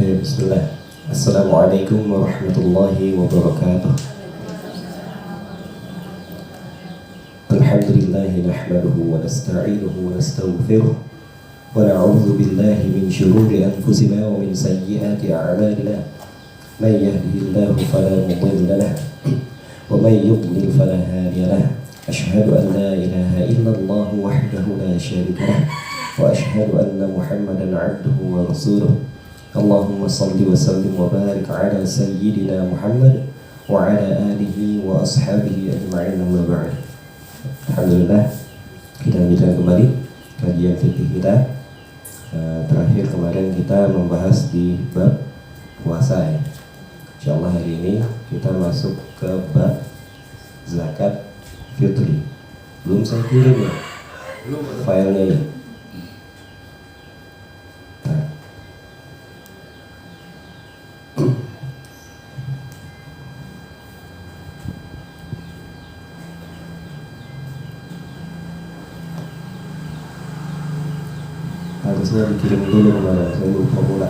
Bismillah. Assalamualaikum warahmatullahi wabarakatuh. Alhamdulillahi nahmaduhu wa nasta'inuhu wa nastaghfiruh wa na'udzu billahi min syururi anfusina wa min sayyiati a'malina. May yahdihillahu fala mudilla lahu wa may yudlil fala hadiya lahu. Asyhadu an la ilaha illallah wahdahu la syarika lahu wa asyhadu anna Muhammadan 'abduhu wa rasuluh. Allahumma salli wa sallim wa barik ala sayyidina Muhammad wa ala alihi wa ashabihi ajma'in, amma ba'd. Alhamdulillah, kita lanjutkan kembali kajian fikih kita. Terakhir kemarin kita membahas di bab puasa ya. Insyaallah hari ini kita masuk ke bab zakat fitri. Belum saya kirim ya filenya ini. Harusnya dikirim dulu kemarin, saya lupa pula.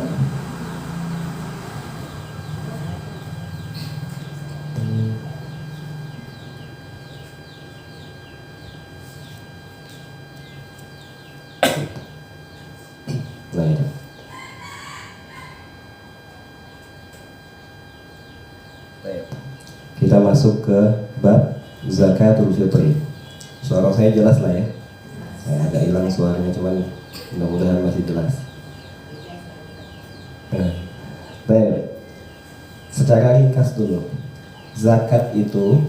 Nah itu. Kita masuk ke bab zakatul fitri. Suara saya jelas lah ya. Saya agak hilang suaranya, cuman mudah-mudahan masih jelas. Baik. Secara ringkas dulu, zakat itu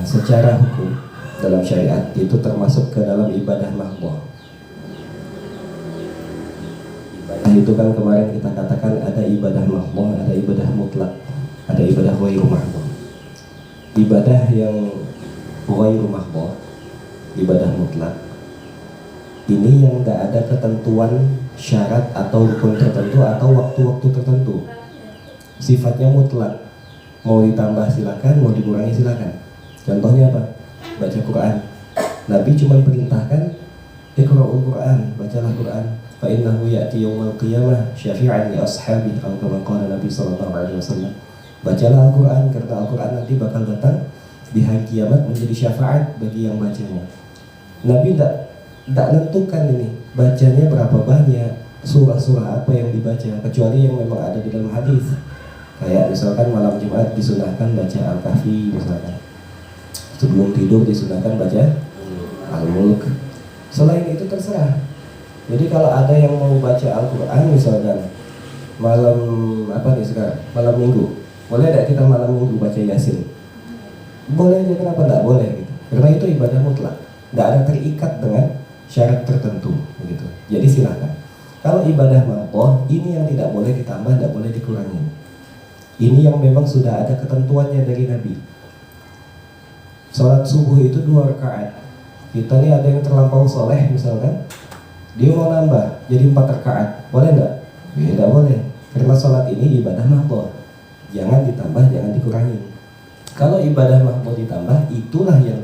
secara hukum dalam syariat itu termasuk ke dalam ibadah mahdhah. Ibadah itu kan kemarin kita katakan ada ibadah mahdhah, ada ibadah mutlak, ada ibadah ghairu mahdhah. Ibadah yang ghairu mahdhah, ibadah mutlak, ini yang tidak ada ketentuan syarat atau rukun tertentu atau waktu-waktu tertentu. Sifatnya mutlak. Mau ditambah silakan, mau dikurangi silakan. Contohnya apa? Baca Quran. Nabi cuma perintahkan iqra'ul Quran, bacalah Quran. Fa innahu ya'ti yaumal qiyamah syafi'an li ashabi, atau kama qala Nabi sallallahu alaihi wasallam. Bacalah Al-Quran karena Al-Quran nanti bakal datang di hari kiamat menjadi syafaat bagi yang bacanya. Nabi tidak nentukan ini bacanya berapa banyak, surah-surah apa yang dibaca, kecuali yang memang ada di dalam hadis. Kayak misalkan malam Jumat disunahkan baca Al-Kahfi misalkan. Sebelum tidur disunahkan baca Al-Mulk. Selain itu terserah. Jadi kalau ada yang mau baca Al-Quran misalkan malam apa nih sekarang? Malam Minggu. Boleh tidak kita malam Minggu baca Yasin? Boleh aja, kenapa tidak boleh gitu? Karena itu ibadah mutlak. Tidak ada terikat dengan syarat tertentu begitu. Jadi silakan. Kalau ibadah mahdhah ini yang tidak boleh ditambah, tidak boleh dikurangi. Ini yang memang sudah ada ketentuannya dari Nabi. Salat subuh itu 2 rakaat. Kita nih ada yang terlampau soleh misalkan, dia mau nambah jadi 4 rakaat. Boleh enggak? Tidak boleh. Karena salat ini ibadah mahdhah. Jangan ditambah, jangan dikurangi. Kalau ibadah mahdhah ditambah, itulah yang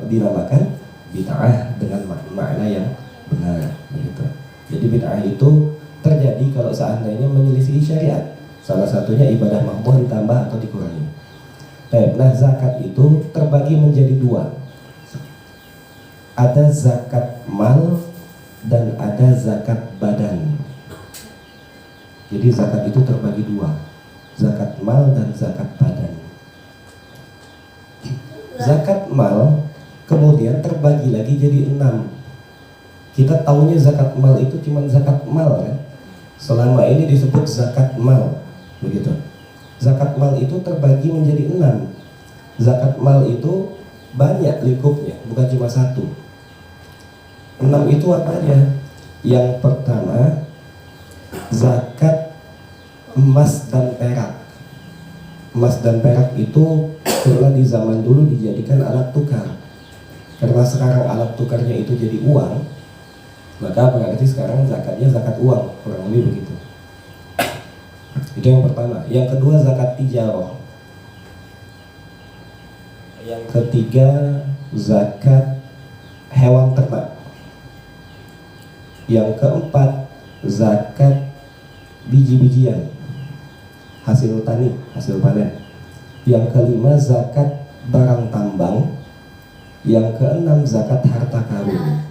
dinamakan bid'ah dengan makna yang benar begitu. Jadi bid'ah itu terjadi kalau seandainya menyelisih syariat. Salah satunya ibadah mahdhah ditambah atau dikurangi. Nah, zakat itu terbagi menjadi 2. Ada zakat mal dan ada zakat badan. Jadi zakat itu terbagi 2. Zakat mal dan zakat badan. Zakat mal kemudian terbagi lagi jadi 6. Kita tahunya zakat mal itu cuma zakat mal kan. Selama ini disebut zakat mal begitu. Zakat mal itu terbagi menjadi 6. Zakat mal itu banyak lingkupnya, bukan cuma 1. 6 itu apa aja? Yang pertama zakat emas dan perak. Emas dan perak itu pernah di zaman dulu dijadikan alat tukar. Karena sekarang alat tukarnya itu jadi uang, maka berarti sekarang zakatnya zakat uang, kurang lebih begitu. Itu yang pertama. Yang kedua zakat tijarah. Yang ketiga zakat hewan ternak. Yang keempat zakat biji-bijian, hasil tani, hasil panen. Yang kelima zakat barang tambang. Yang keenam zakat harta karun.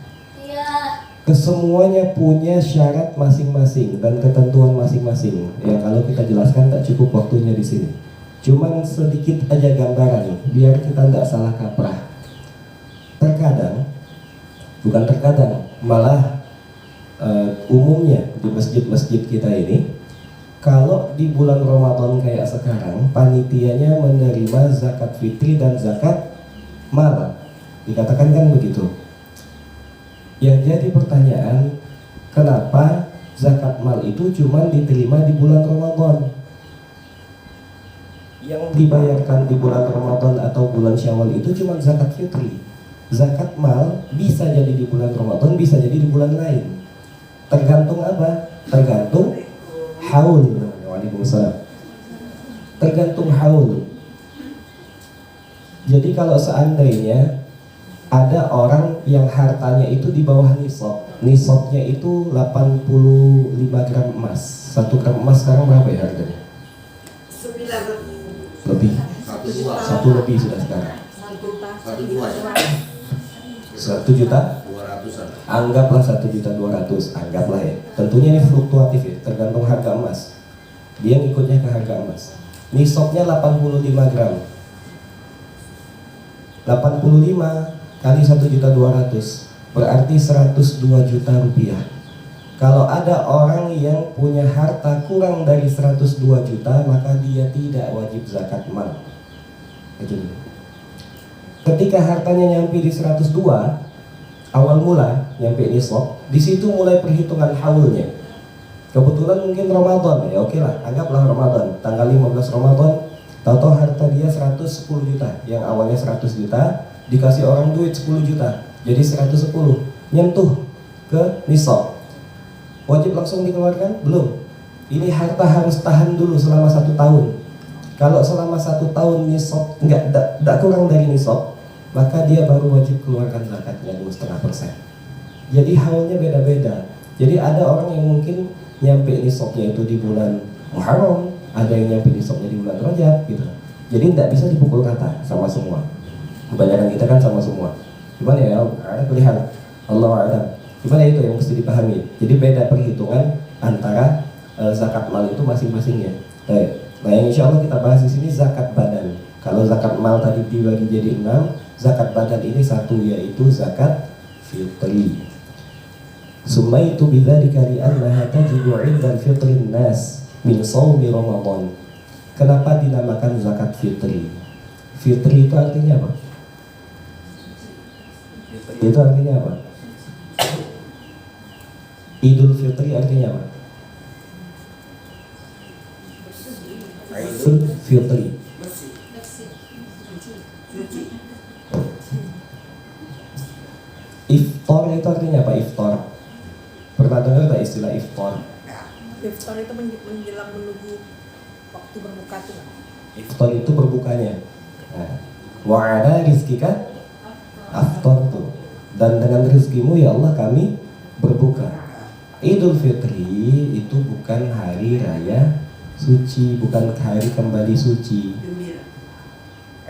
Kesemuanya punya syarat masing-masing dan ketentuan masing-masing. Ya kalau kita jelaskan tak cukup waktunya di sini. Cuman sedikit aja gambaran biar kita tidak salah kaprah. Terkadang, bukan terkadang, malah umumnya di masjid-masjid kita ini, kalau di bulan Ramadan kayak sekarang, panitianya menerima zakat fitri dan zakat mal. Dikatakan kan begitu. Yang jadi pertanyaan, kenapa zakat mal itu cuma diterima di bulan Ramadan? Yang dibayarkan di bulan Ramadan atau bulan Syawal itu cuma zakat fitri. Zakat mal bisa jadi di bulan Ramadan, bisa jadi di bulan lain. Tergantung apa? Tergantung haul. Waalaikumsalam. Tergantung haul. Jadi kalau seandainya ada orang yang hartanya itu di bawah nisab. Nisabnya itu 85 gram emas. 1 gram emas sekarang berapa ya harganya? 9 lebih. 1 lebih sudah sekarang. 1 juta 200-an. Anggaplah 1.200.000, anggaplah ya. Tentunya ini fluktuatif ya, tergantung harga emas. Dia ngikutnya ke harga emas. Nisabnya 85 gram. 85 kali 1.200.000 berarti 102 juta rupiah. Kalau ada orang yang punya harta kurang dari 102 juta, maka dia tidak wajib zakat mal. Itu. Ketika hartanya nyampe di 102, awal mula nyampe nisab, di situ mulai perhitungan haulnya. Kebetulan mungkin Ramadan, ya oke lah, anggaplah Ramadan, tanggal 15 Ramadan, tahu-tahu harta dia 110 juta, yang awalnya 100 juta, dikasih orang duit 10 juta, jadi 110, nyentuh ke nisab. Wajib langsung dikeluarkan? Belum. Ini harta harus tahan dulu selama 1 tahun. Kalau selama 1 tahun nisab enggak kurang dari nisab, maka dia baru wajib keluarkan zakatnya 2,5%. Jadi haulnya beda-beda. Jadi ada orang yang mungkin nyampe nisabnya itu di bulan Muharram, ada yang nyampe nisabnya di bulan Rajab gitu. Jadi tidak bisa dipukul rata sama semua. Kebanyakan kita kan sama semua. Gimana ya? Ada pilihan. Allah a'lam. Gimana itu yang mesti dipahami? Jadi beda perhitungan antara zakat mal itu masing-masingnya. Nah, yang insya Allah kita bahas di sini zakat badan. Kalau zakat mal tadi dibagi jadi 6, zakat badan ini 1, yaitu zakat fitri. Sumaitu bidzalika li'annaha tajibu 'inda fitrin nas min shaumi Ramadan. Kenapa dinamakan zakat fitri? Fitri itu artinya apa? Itu artinya apa? Idul Fitri artinya apa? Idul Fitri. Iftar itu artinya apa? Iftar. Pernah dengar tak istilah iftar? Iftar itu menjelang menunggu waktu berbuka itu. Iftar itu berbukanya. Nah, wa'ala rizkika aftar tuh. Dan dengan rezekimu ya Allah kami berbuka. Idul Fitri itu bukan hari raya suci, bukan hari kembali suci.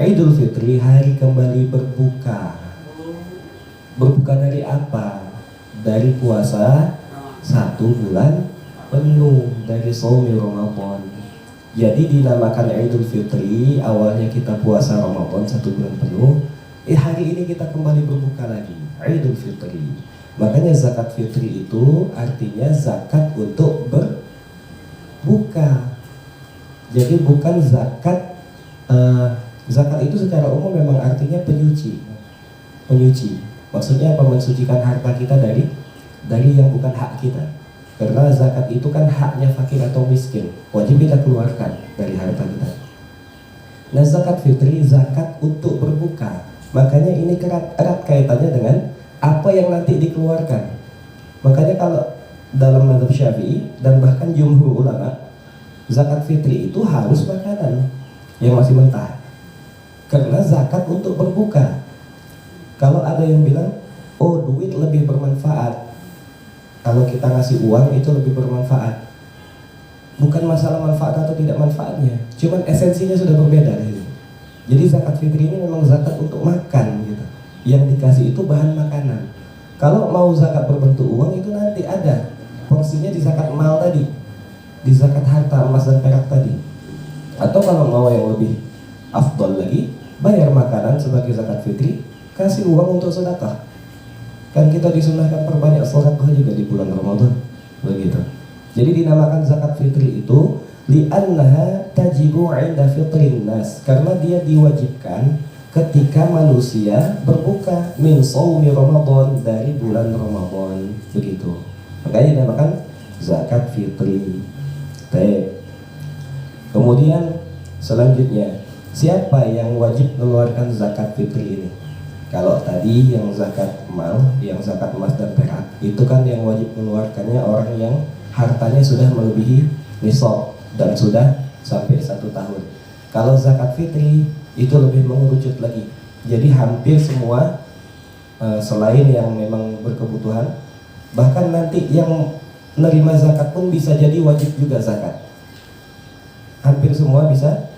Idul Fitri hari kembali berbuka. Berbuka dari apa? Dari puasa 1 bulan penuh, dari shaumi Ramadan. Jadi dinamakan Idul Fitri, awalnya kita puasa Ramadan 1 bulan penuh. Hari ini kita kembali berbuka lagi, Idul Fitri. Makanya zakat fitri itu artinya zakat untuk berbuka. Jadi bukan zakat, zakat itu secara umum memang artinya penyuci. Penyuci, maksudnya apa? Mensucikan harta kita dari yang bukan hak kita. Karena zakat itu kan haknya fakir atau miskin, wajib kita keluarkan dari harta kita. Nah, zakat fitri zakat untuk berbuka. Makanya ini erat kaitannya dengan apa yang nanti dikeluarkan. Makanya kalau dalam mazhab Syafi'i dan bahkan jumhur ulama, zakat fitri itu harus makanan yang masih mentah. Karena zakat untuk berbuka. Kalau ada yang bilang, oh duit lebih bermanfaat, kalau kita ngasih uang itu lebih bermanfaat. bukan masalah manfaat atau tidak manfaatnya, cuman esensinya sudah berbeda gitu. Jadi zakat fitri ini memang zakat untuk makan gitu. Yang dikasih itu bahan makanan. Kalau mau zakat berbentuk uang itu nanti ada porsinya di zakat mal tadi, di zakat harta emas dan perak tadi. Atau kalau mau yang lebih afdol lagi, bayar makanan sebagai zakat fitri, kasih uang untuk sedekah. Kan kita disunahkan perbanyak sedekah juga di bulan Ramadan, begitu. Jadi dinamakan zakat fitri itu li'annaha tajibu 'inda fitrin nas, karena dia diwajibkan ketika manusia berbuka min shaumi Ramadan, dari bulan Ramadan, begitu. Makanya dinamakan zakat fitri. Baik. Kemudian selanjutnya, siapa yang wajib mengeluarkan zakat fitri ini? Kalau tadi yang zakat mal, yang zakat emas dan perak, itu kan yang wajib mengeluarkannya orang yang hartanya sudah melebihi nisab dan sudah sampai 1 tahun. Kalau zakat fitri itu lebih mengerucut lagi. Jadi hampir semua selain yang memang berkebutuhan, bahkan nanti yang menerima zakat pun bisa jadi wajib juga zakat. Hampir semua bisa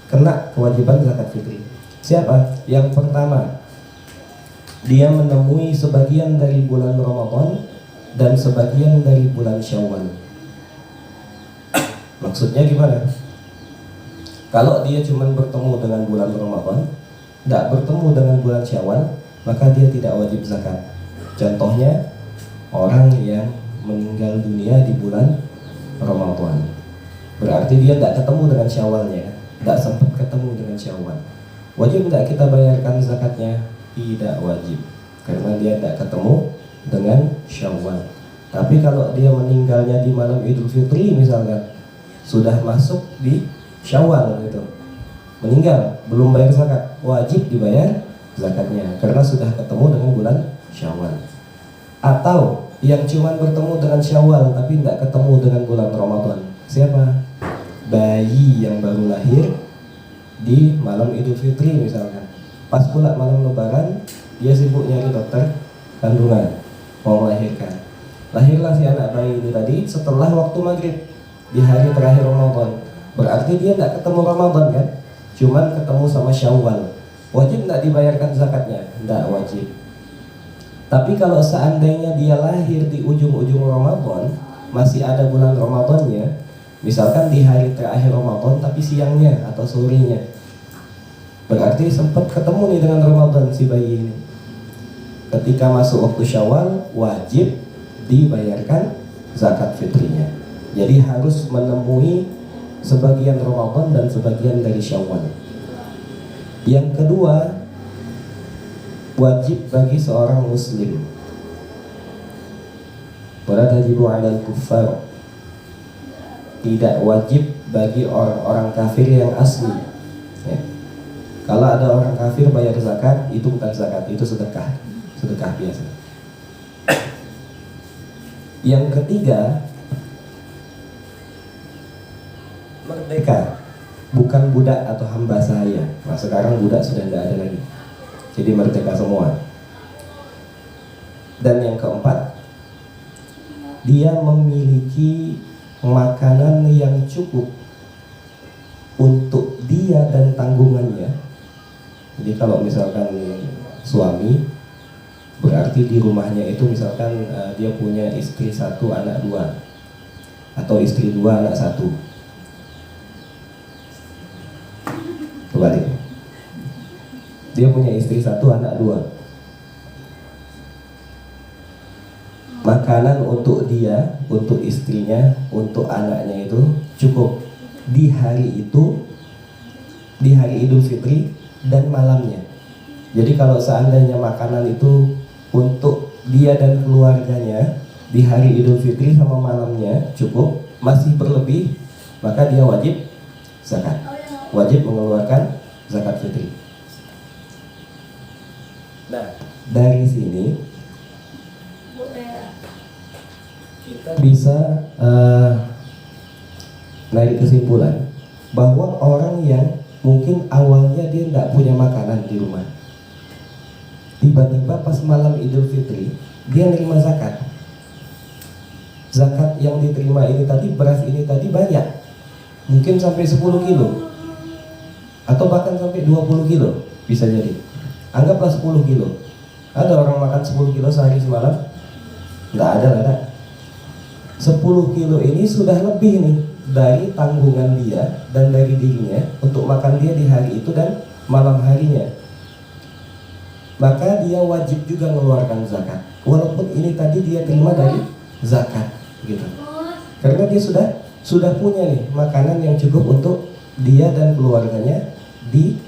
kena kewajiban zakat fitri. Siapa? Yang pertama, dia menemui sebagian dari bulan Ramadan dan sebagian dari bulan Syawal. Maksudnya gimana? Kalau dia cuma bertemu dengan bulan Ramadan, tidak bertemu dengan bulan Syawal, maka dia tidak wajib zakat. Contohnya, orang yang meninggal dunia di bulan Ramadan, berarti dia tidak ketemu dengan Syawalnya, tidak sempat ketemu dengan Syawal. Wajib tidak kita bayarkan zakatnya? Tidak wajib, karena dia tidak ketemu dengan Syawal. Tapi kalau dia meninggalnya di malam Idul Fitri misalkan, sudah masuk di Syawal gitu, meninggal belum bayar zakat, wajib dibayar zakatnya karena sudah ketemu dengan bulan Syawal. Atau yang cuma bertemu dengan Syawal tapi tidak ketemu dengan bulan Ramadan, siapa? Bayi yang baru lahir di malam Idul Fitri misalkan, pas pula malam Lebaran dia sibuk nyari dokter kandungan, mau melahirkan. Lahirlah si anak bayi ini tadi setelah waktu maghrib di hari terakhir Ramadan. Berarti dia tidak ketemu Ramadan kan, cuman ketemu sama Syawal. Wajib tidak dibayarkan zakatnya? Tidak wajib. Tapi kalau seandainya dia lahir di ujung-ujung Ramadan, masih ada bulan Ramadannya, misalkan di hari terakhir Ramadan tapi siangnya atau sorenya, berarti sempat ketemu nih dengan Ramadan si bayi ini. Ketika masuk waktu Syawal, wajib dibayarkan zakat fitrinya. Jadi harus menemui sebagian Ramadan dan sebagian dari Syawal. Yang kedua, wajib bagi seorang muslim. Wala tajibu 'alal kuffar. Tidak wajib bagi orang-orang kafir yang asli. Ya. Kalau ada orang kafir bayar zakat, itu bukan zakat, itu sedekah. Sedekah biasa. Yang ketiga, merdeka, bukan budak atau hamba sahaya. Nah sekarang budak sudah tidak ada lagi, jadi merdeka semua. Dan yang keempat, dia memiliki makanan yang cukup untuk dia dan tanggungannya. Jadi kalau misalkan suami, berarti di rumahnya itu misalkan dia punya istri 1, anak 2, atau istri 2, anak 1. Kembali, dia punya istri 1, anak 2. Makanan untuk dia, untuk istrinya, untuk anaknya itu cukup di hari itu, di hari Idul Fitri dan malamnya. Jadi kalau seandainya makanan itu untuk dia dan keluarganya di hari Idul Fitri sama malamnya cukup, masih berlebih, maka dia wajib zakat, wajib mengeluarkan zakat fitri. Nah, dari sini kita bisa narik kesimpulan bahwa orang yang mungkin awalnya dia tidak punya makanan di rumah, tiba-tiba pas malam Idul Fitri dia nerima zakat. zakat yang diterima ini tadi, beras ini tadi banyak, mungkin sampai 10 kilo atau bahkan sampai 20 kilo bisa jadi. Anggaplah 10 kilo. Ada orang makan 10 kilo sehari semalam? Nggak ada. 10 kilo ini sudah lebih nih dari tanggungan dia dan dari dirinya untuk makan dia di hari itu dan malam harinya. Maka dia wajib juga mengeluarkan zakat, walaupun ini tadi dia terima dari zakat gitu. Karena dia sudah punya nih makanan yang cukup untuk dia dan keluarganya di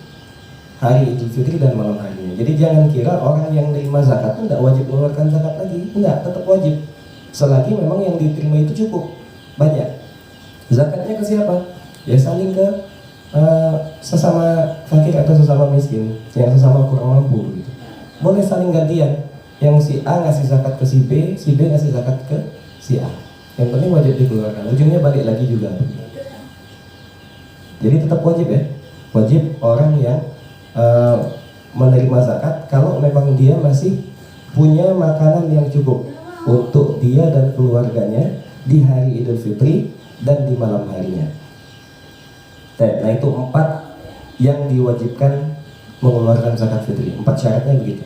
hari Idul Fitri dan malam harinya. Jadi jangan kira orang yang terima zakat itu tidak wajib mengeluarkan zakat lagi. Enggak, tetap wajib. Selagi memang yang diterima itu cukup banyak. Zakatnya ke siapa? Ya saling ke sesama fakir atau sesama miskin, yang sesama kurang mampu gitu. Boleh saling gantian. Yang si A ngasih zakat ke si B ngasih zakat ke si A. Yang penting wajib dikeluarkan. Ujungnya balik lagi juga. Jadi tetap wajib ya. Wajib orang yang menerima zakat kalau memang dia masih punya makanan yang cukup untuk dia dan keluarganya di hari Idul Fitri dan di malam harinya. Nah itu 4 yang diwajibkan mengeluarkan zakat fitri. 4 syaratnya begitu.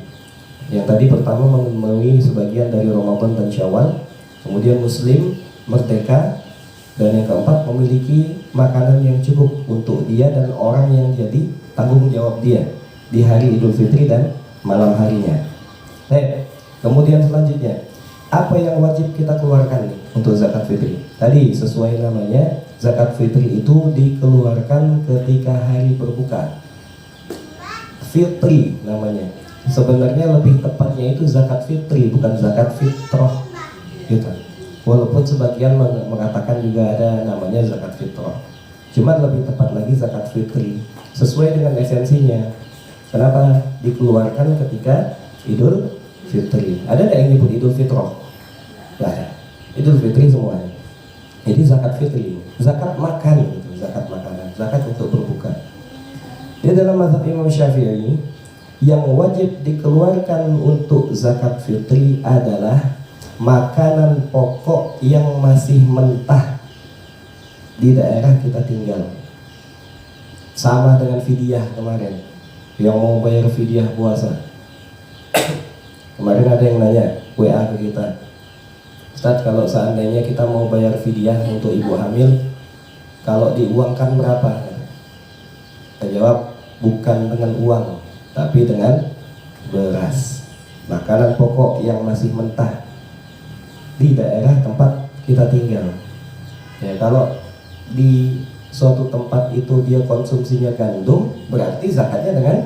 Yang tadi pertama memenuhi sebagian dari Ramadan dan Syawal, kemudian muslim, merdeka, dan yang keempat memiliki makanan yang cukup untuk dia dan orang yang jadi tanggung jawab dia di hari Idul Fitri dan malam harinya. Kemudian selanjutnya, apa yang wajib kita keluarkan nih untuk zakat fitri? Tadi sesuai namanya, zakat fitri itu dikeluarkan ketika hari berbuka. Fitri namanya. Sebenarnya lebih tepatnya itu zakat fitri, bukan zakat fitrah gitu. Walaupun sebagian mengatakan juga ada namanya zakat fitrah. Cuma lebih tepat lagi zakat fitri, sesuai dengan esensinya. Kenapa dikeluarkan ketika Idul Fitri? Ada nggak yang nyebut Idul Fitrah? Nggak ada. Idul Fitri semuanya. Jadi zakat fitri, zakat makan gitu, zakat makanan, zakat untuk berbuka. Di dalam mazhab Imam Syafi'i, yang wajib dikeluarkan untuk zakat fitri adalah makanan pokok yang masih mentah di daerah kita tinggal. Sama dengan fidyah kemarin, yang mau bayar fidyah puasa. Kemarin ada yang nanya WA ke kita, Ustaz, kalau seandainya kita mau bayar fidyah untuk ibu hamil, kalau diuangkan berapa? Saya jawab, bukan dengan uang, tapi dengan beras, makanan pokok yang masih mentah di daerah tempat kita tinggal. Ya, kalau di suatu tempat itu dia konsumsinya gandum, berarti zakatnya dengan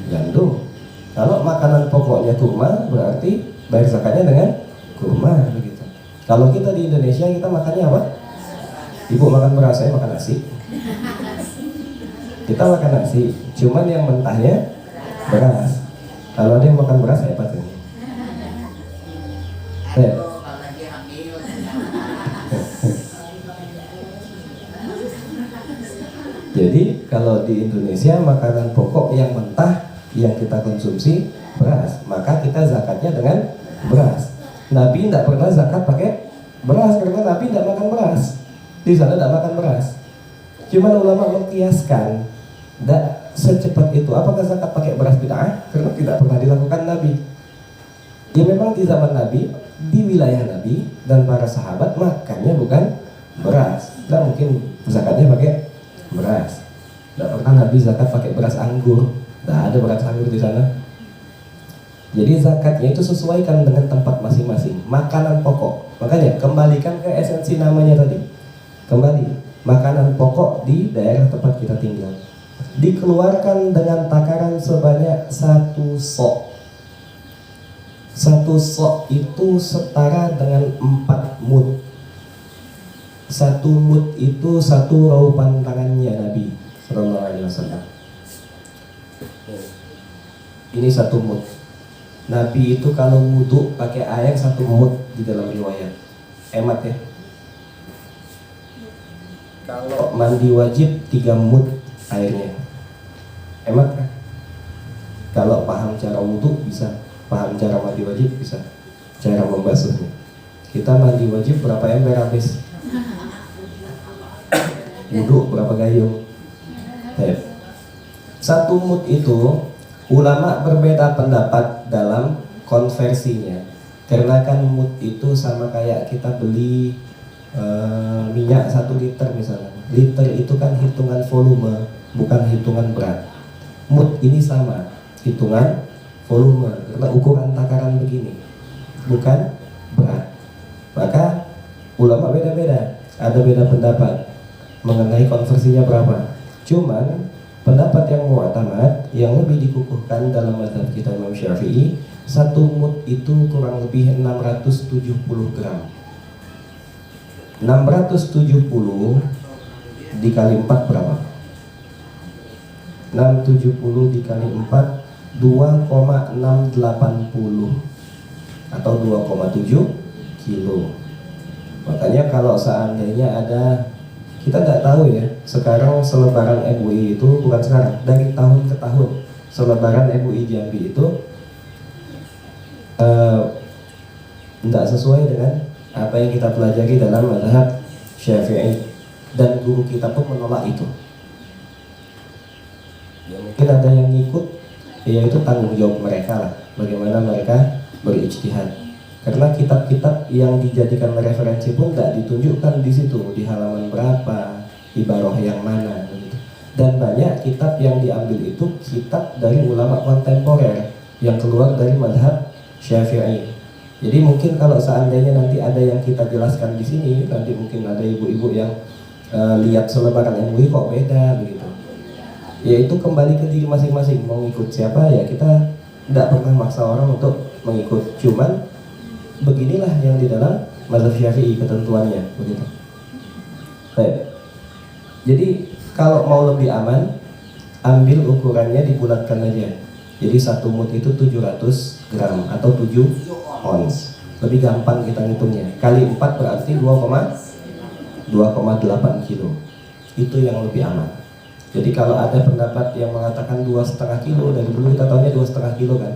gandum. Kalau makanan pokoknya kurma, berarti bayar zakatnya dengan kurma begitu. Kalau kita di Indonesia, kita makannya apa? Ibu makan beras, saya makan nasi. Kita makan nasi, cuman yang mentahnya beras. Kalau ada yang makan beras, hebat ini. Jadi kalau di Indonesia makanan pokok yang mentah yang kita konsumsi beras, maka kita zakatnya dengan beras. Nabi tidak pernah zakat pakai beras karena Nabi tidak makan beras. Di sana tidak makan beras. Cuma ulama mengkiaskan, tidak secepat itu. Apakah zakat pakai beras bid'ah? Karena tidak pernah dilakukan Nabi. Ya memang di zaman Nabi, di wilayah Nabi dan para sahabat makannya bukan beras. Tidak mungkin zakatnya pakai beras. Tidak pernah Nabi zakat pakai beras anggur. Tidak ada beras anggur di sana. Jadi zakatnya itu sesuaikan dengan tempat masing-masing. Makanan pokok. Makanya kembalikan ke esensi namanya tadi. Kembali, makanan pokok di daerah tempat kita tinggal. Dikeluarkan dengan takaran sebanyak 1 sok. 1 sok itu setara dengan 4 mud. 1 mud itu 1 raupan tangannya Nabi Sallallahu Alaihi Wasallam. Ini 1 mud. Nabi itu kalau wudhu pakai air 1 mud di dalam riwayat. Hemat ya. Kalau mandi wajib 3 mud airnya. Hemat kan? Kalau paham cara wudhu bisa, paham cara mandi wajib bisa, cara membasuhnya. Kita mandi wajib berapa ember habis? Wudhu berapa gayung? Baik. 1 mud itu ulama berbeda pendapat dalam konversinya. Karena kan mud itu sama kayak kita beli minyak 1 liter misalnya. Liter itu kan hitungan volume, bukan hitungan berat. Mud ini sama, hitungan volume, karena ukuran takaran begini, bukan berat. Maka ulama beda-beda, ada beda pendapat mengenai konversinya berapa. Cuman pendapat yang mu'tamad, yang lebih dikukuhkan dalam mazhab kita Imam Syafi'i, 1 mud itu kurang lebih 670 gram. 670 dikali 4 berapa? 670 dikali 4 2,680 atau 2,7 kilo. Makanya kalau seandainya ada, kita nggak tahu ya, sekarang selebaran MUI itu bukan sekarang, dari tahun ke tahun selebaran MUI Jambi itu tidak sesuai dengan apa yang kita pelajari dalam mazhab Syafi'i, dan guru kita pun menolak itu. Ya, mungkin ada yang ngikut, ya itu tanggung jawab mereka lah, bagaimana mereka berijtihad. Karena kitab-kitab yang dijadikan referensi pun tidak ditunjukkan di situ, di halaman berapa, ibarah yang mana gitu. Dan banyak kitab yang diambil itu kitab dari ulama kontemporer yang keluar dari mazhab Syafi'i. Jadi mungkin kalau seandainya nanti ada yang kita jelaskan di sini, nanti mungkin ada ibu-ibu yang lihat selebaran MUI kok beda begitu. Ya itu kembali ke diri masing-masing, mau ikut siapa ya, kita tidak pernah maksa orang untuk mengikut. Cuman beginilah yang di dalam mazhab Syafi'i ketentuannya begitu. Baik. Jadi kalau mau lebih aman, ambil ukurannya dibulatkan aja. Jadi 1 mud itu 700 gram atau 7 ons. Lebih gampang kita ngitungnya. Kali 4 berarti 2,8 kilo. Itu yang lebih aman. Jadi kalau ada pendapat yang mengatakan 2,5 kilo, dari dulu kita tahunya 2,5 kilo kan,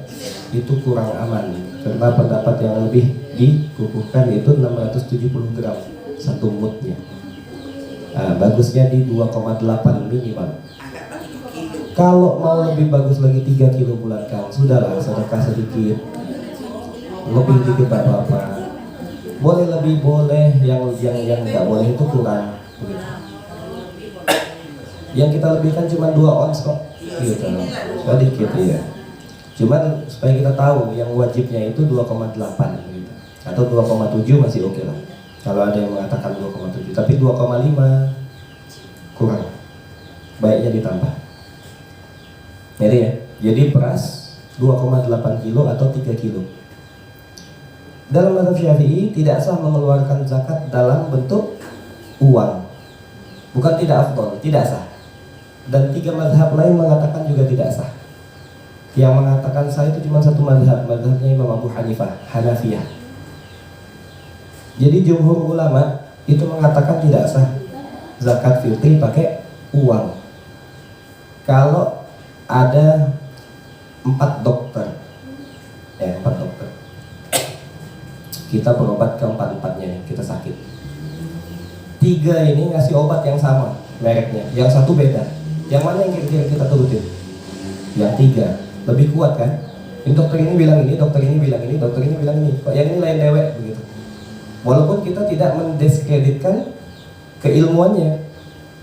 itu kurang aman. Karena pendapat yang lebih dikukuhkan itu 670 gram 1 mudnya. Nah, bagusnya di 2,8 minimal. Kalau mau lebih bagus lagi 3 kilo bulatkan, sudahlah sedekah sedikit, lebih dikit tak apa-apa. Boleh lebih, boleh, yang nggak boleh itu kurang. Yang kita lebihkan cuma 2 ons kok, gitu, sedikit ya. Cuman supaya kita tahu yang wajibnya itu 2,8 gitu. Atau 2,7 masih oke lah. Kalau ada yang mengatakan 2,7, tapi 2,5 kurang. Baiknya ditambah. Jadi beras 2,8 kilo atau 3 kilo. Dalam mazhab Syafi'i tidak sah mengeluarkan zakat dalam bentuk uang. Bukan tidak afdol, tidak sah. Dan 3 mazhab lain mengatakan juga tidak sah. Yang mengatakan sah itu cuma 1 mazhab, mazhabnya Imam Abu Hanifah, Hanafiyah. Jadi jumhur ulama itu mengatakan tidak sah zakat fitri pakai uang. Kalau ada 4 dokter, 4 dokter, kita berobat ke 4-empatnya, kita sakit. 3 ini ngasih obat yang sama mereknya, yang 1 beda. Yang mana yang kira-kira kita turutin? Yang 3 lebih kuat kan? Ini dokter ini bilang ini, dokter ini bilang ini, dokter ini bilang ini. Kok yang ini lain dewek begitu. Walaupun kita tidak mendiskreditkan keilmuannya.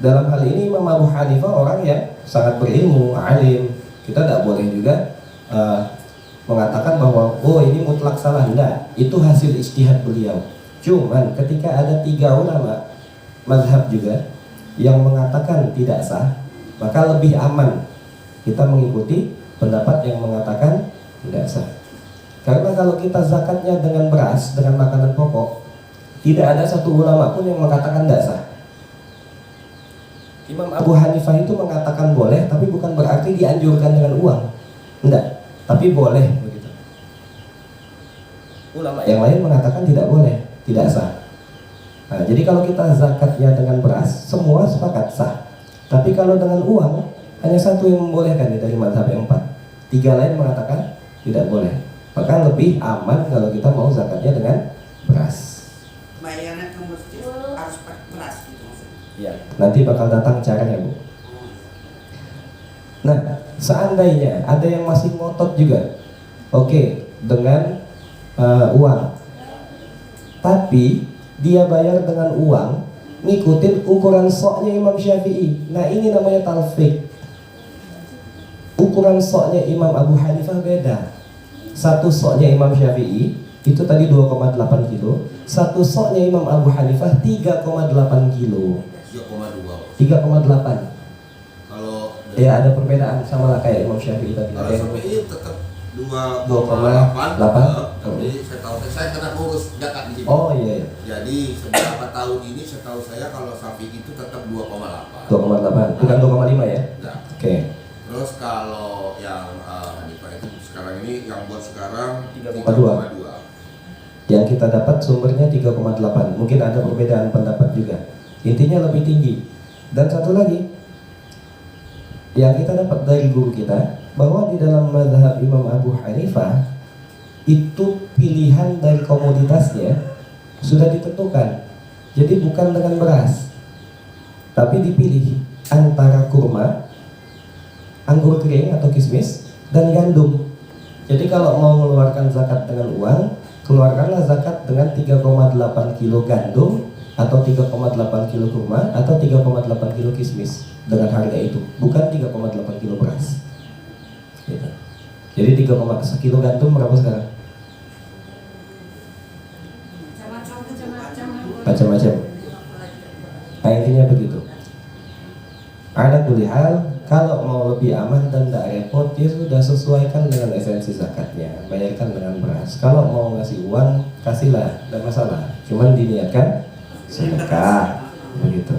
Dalam hal ini Imam Abu Hanifah orang yang sangat berilmu, alim. Kita tidak boleh juga mengatakan bahwa oh ini mutlak salah. Enggak, itu hasil ijtihad beliau. Cuman ketika ada 3 ulama mazhab juga yang mengatakan tidak sah, maka lebih aman kita mengikuti pendapat yang mengatakan tidak sah. Karena kalau kita zakatnya dengan beras, dengan makanan pokok, tidak ada 1 ulama pun yang mengatakan tidak sah. Imam Abu Hanifah itu mengatakan boleh, tapi bukan berarti dianjurkan dengan uang. Enggak, tapi boleh begitu. Ulama yang lain mengatakan tidak boleh, tidak sah. Nah, jadi kalau kita zakatnya dengan beras, semua sepakat sah. Tapi kalau dengan uang, hanya 1 yang membolehkan dari mazhab yang 4. 3 lain mengatakan tidak boleh. Maka lebih aman kalau kita mau zakatnya dengan beras. Ya, nanti bakal datang caranya, Bu. Nah, seandainya ada yang masih ngotot juga, oke, dengan uang, tapi dia bayar dengan uang ngikutin ukuran soknya Imam Syafi'i. Nah, ini namanya talfik. Ukuran soknya Imam Abu Hanifah beda. Satu soknya Imam Syafi'i itu tadi 2,8 kilo, satu soknya Imam Abu Hanifah 3,8 kilo. 3,8. Kalau Ya ada perbedaan, sama lah kayak Imam Syafi'i tadi. kalau Syafi'i tetap 2,8. Tapi saya tahu saya kena urus zakat di sini. Oh iya. Jadi beberapa tahun ini setahu saya kalau Syafi'i itu tetap 2,8. 2,8, bukan 2,5 ya? Ya. Oke. Terus kalau yang Hanifah itu sekarang ini yang buat sekarang 3,2. Yang kita dapat sumbernya 3,8. Mungkin ada perbedaan pendapat juga. Intinya lebih tinggi. Dan satu lagi yang kita dapat dari guru kita, bahwa di dalam mazhab Imam Abu Hanifah itu pilihan dari komoditasnya sudah ditentukan. Jadi bukan dengan beras, tapi dipilih antara kurma, anggur kering atau kismis, dan gandum. Jadi kalau mau mengeluarkan zakat dengan uang, keluarkanlah zakat dengan 3,8 kilo gandum, atau 3,8 kilo kurma, atau 3,8 kilo kismis dengan harga itu, bukan 3,8 kilo beras gitu. Jadi 3,1 kilo gandum berapa sekarang? Macam-macam. Nah, intinya begitu. Ada kulihal, kalau mau lebih aman dan tidak repot, ya sudah sesuaikan dengan esensi zakatnya, bayarkan dengan beras. Kalau mau ngasih uang, kasihlah, tidak masalah. Cuman diniatkan sedekah, begitu.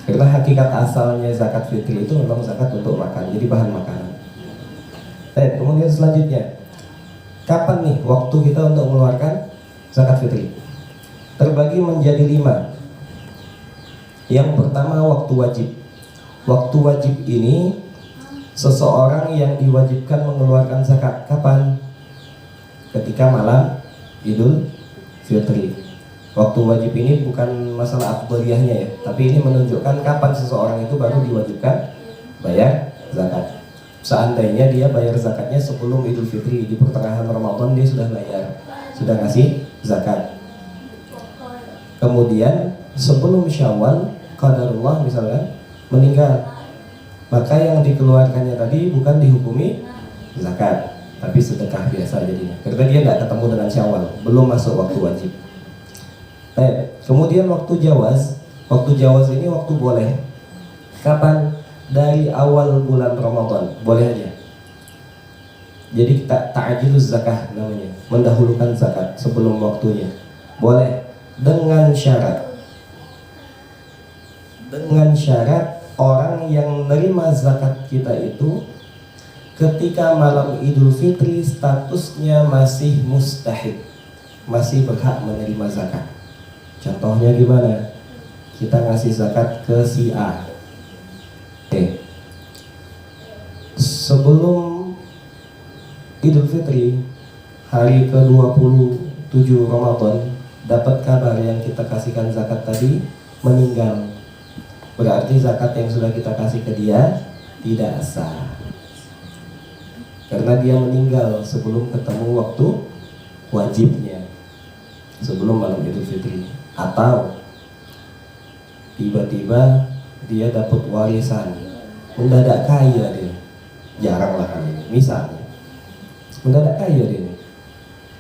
Karena hakikat asalnya zakat fitri itu memang zakat untuk makan, jadi bahan makanan. Kemudian selanjutnya, kapan nih waktu kita untuk mengeluarkan zakat fitri? Terbagi menjadi 5. Yang pertama, waktu wajib. Waktu wajib ini seseorang yang diwajibkan mengeluarkan zakat kapan? Ketika malam Idul Fitri. Waktu wajib ini bukan masalah afdhaliyahnya ya, tapi ini menunjukkan kapan seseorang itu baru diwajibkan bayar zakat. Seandainya dia bayar zakatnya sebelum Idul Fitri, di pertengahan Ramadan dia sudah bayar, sudah ngasih zakat. Kemudian sebelum Syawal, qadarullah misalnya meninggal, maka yang dikeluarkannya tadi bukan dihukumi zakat, tapi sedekah biasa jadinya, karena dia nggak ketemu dengan Syawal, belum masuk waktu wajib. Kemudian waktu jawaz. Waktu jawaz ini waktu boleh. Kapan? Dari awal bulan Ramadan, boleh aja. Jadi ta'jiluz zakah namanya, mendahulukan zakat sebelum waktunya. Boleh, dengan syarat. Dengan syarat orang yang menerima zakat kita itu ketika malam Idul Fitri statusnya masih mustahik, masih berhak menerima zakat. Contohnya gimana? Kita ngasih zakat ke si A. Oke. Sebelum Idul Fitri, hari ke-27 Ramadan, dapat kabar yang kita kasihkan zakat tadi meninggal. Berarti zakat yang sudah kita kasih ke dia tidak sah, karena dia meninggal sebelum ketemu waktu wajibnya, sebelum malam Idul Fitri. Atau tiba-tiba dia dapat warisan, mendadak kaya dia, jarang lah kali ini. Misalnya mendadak kaya dia,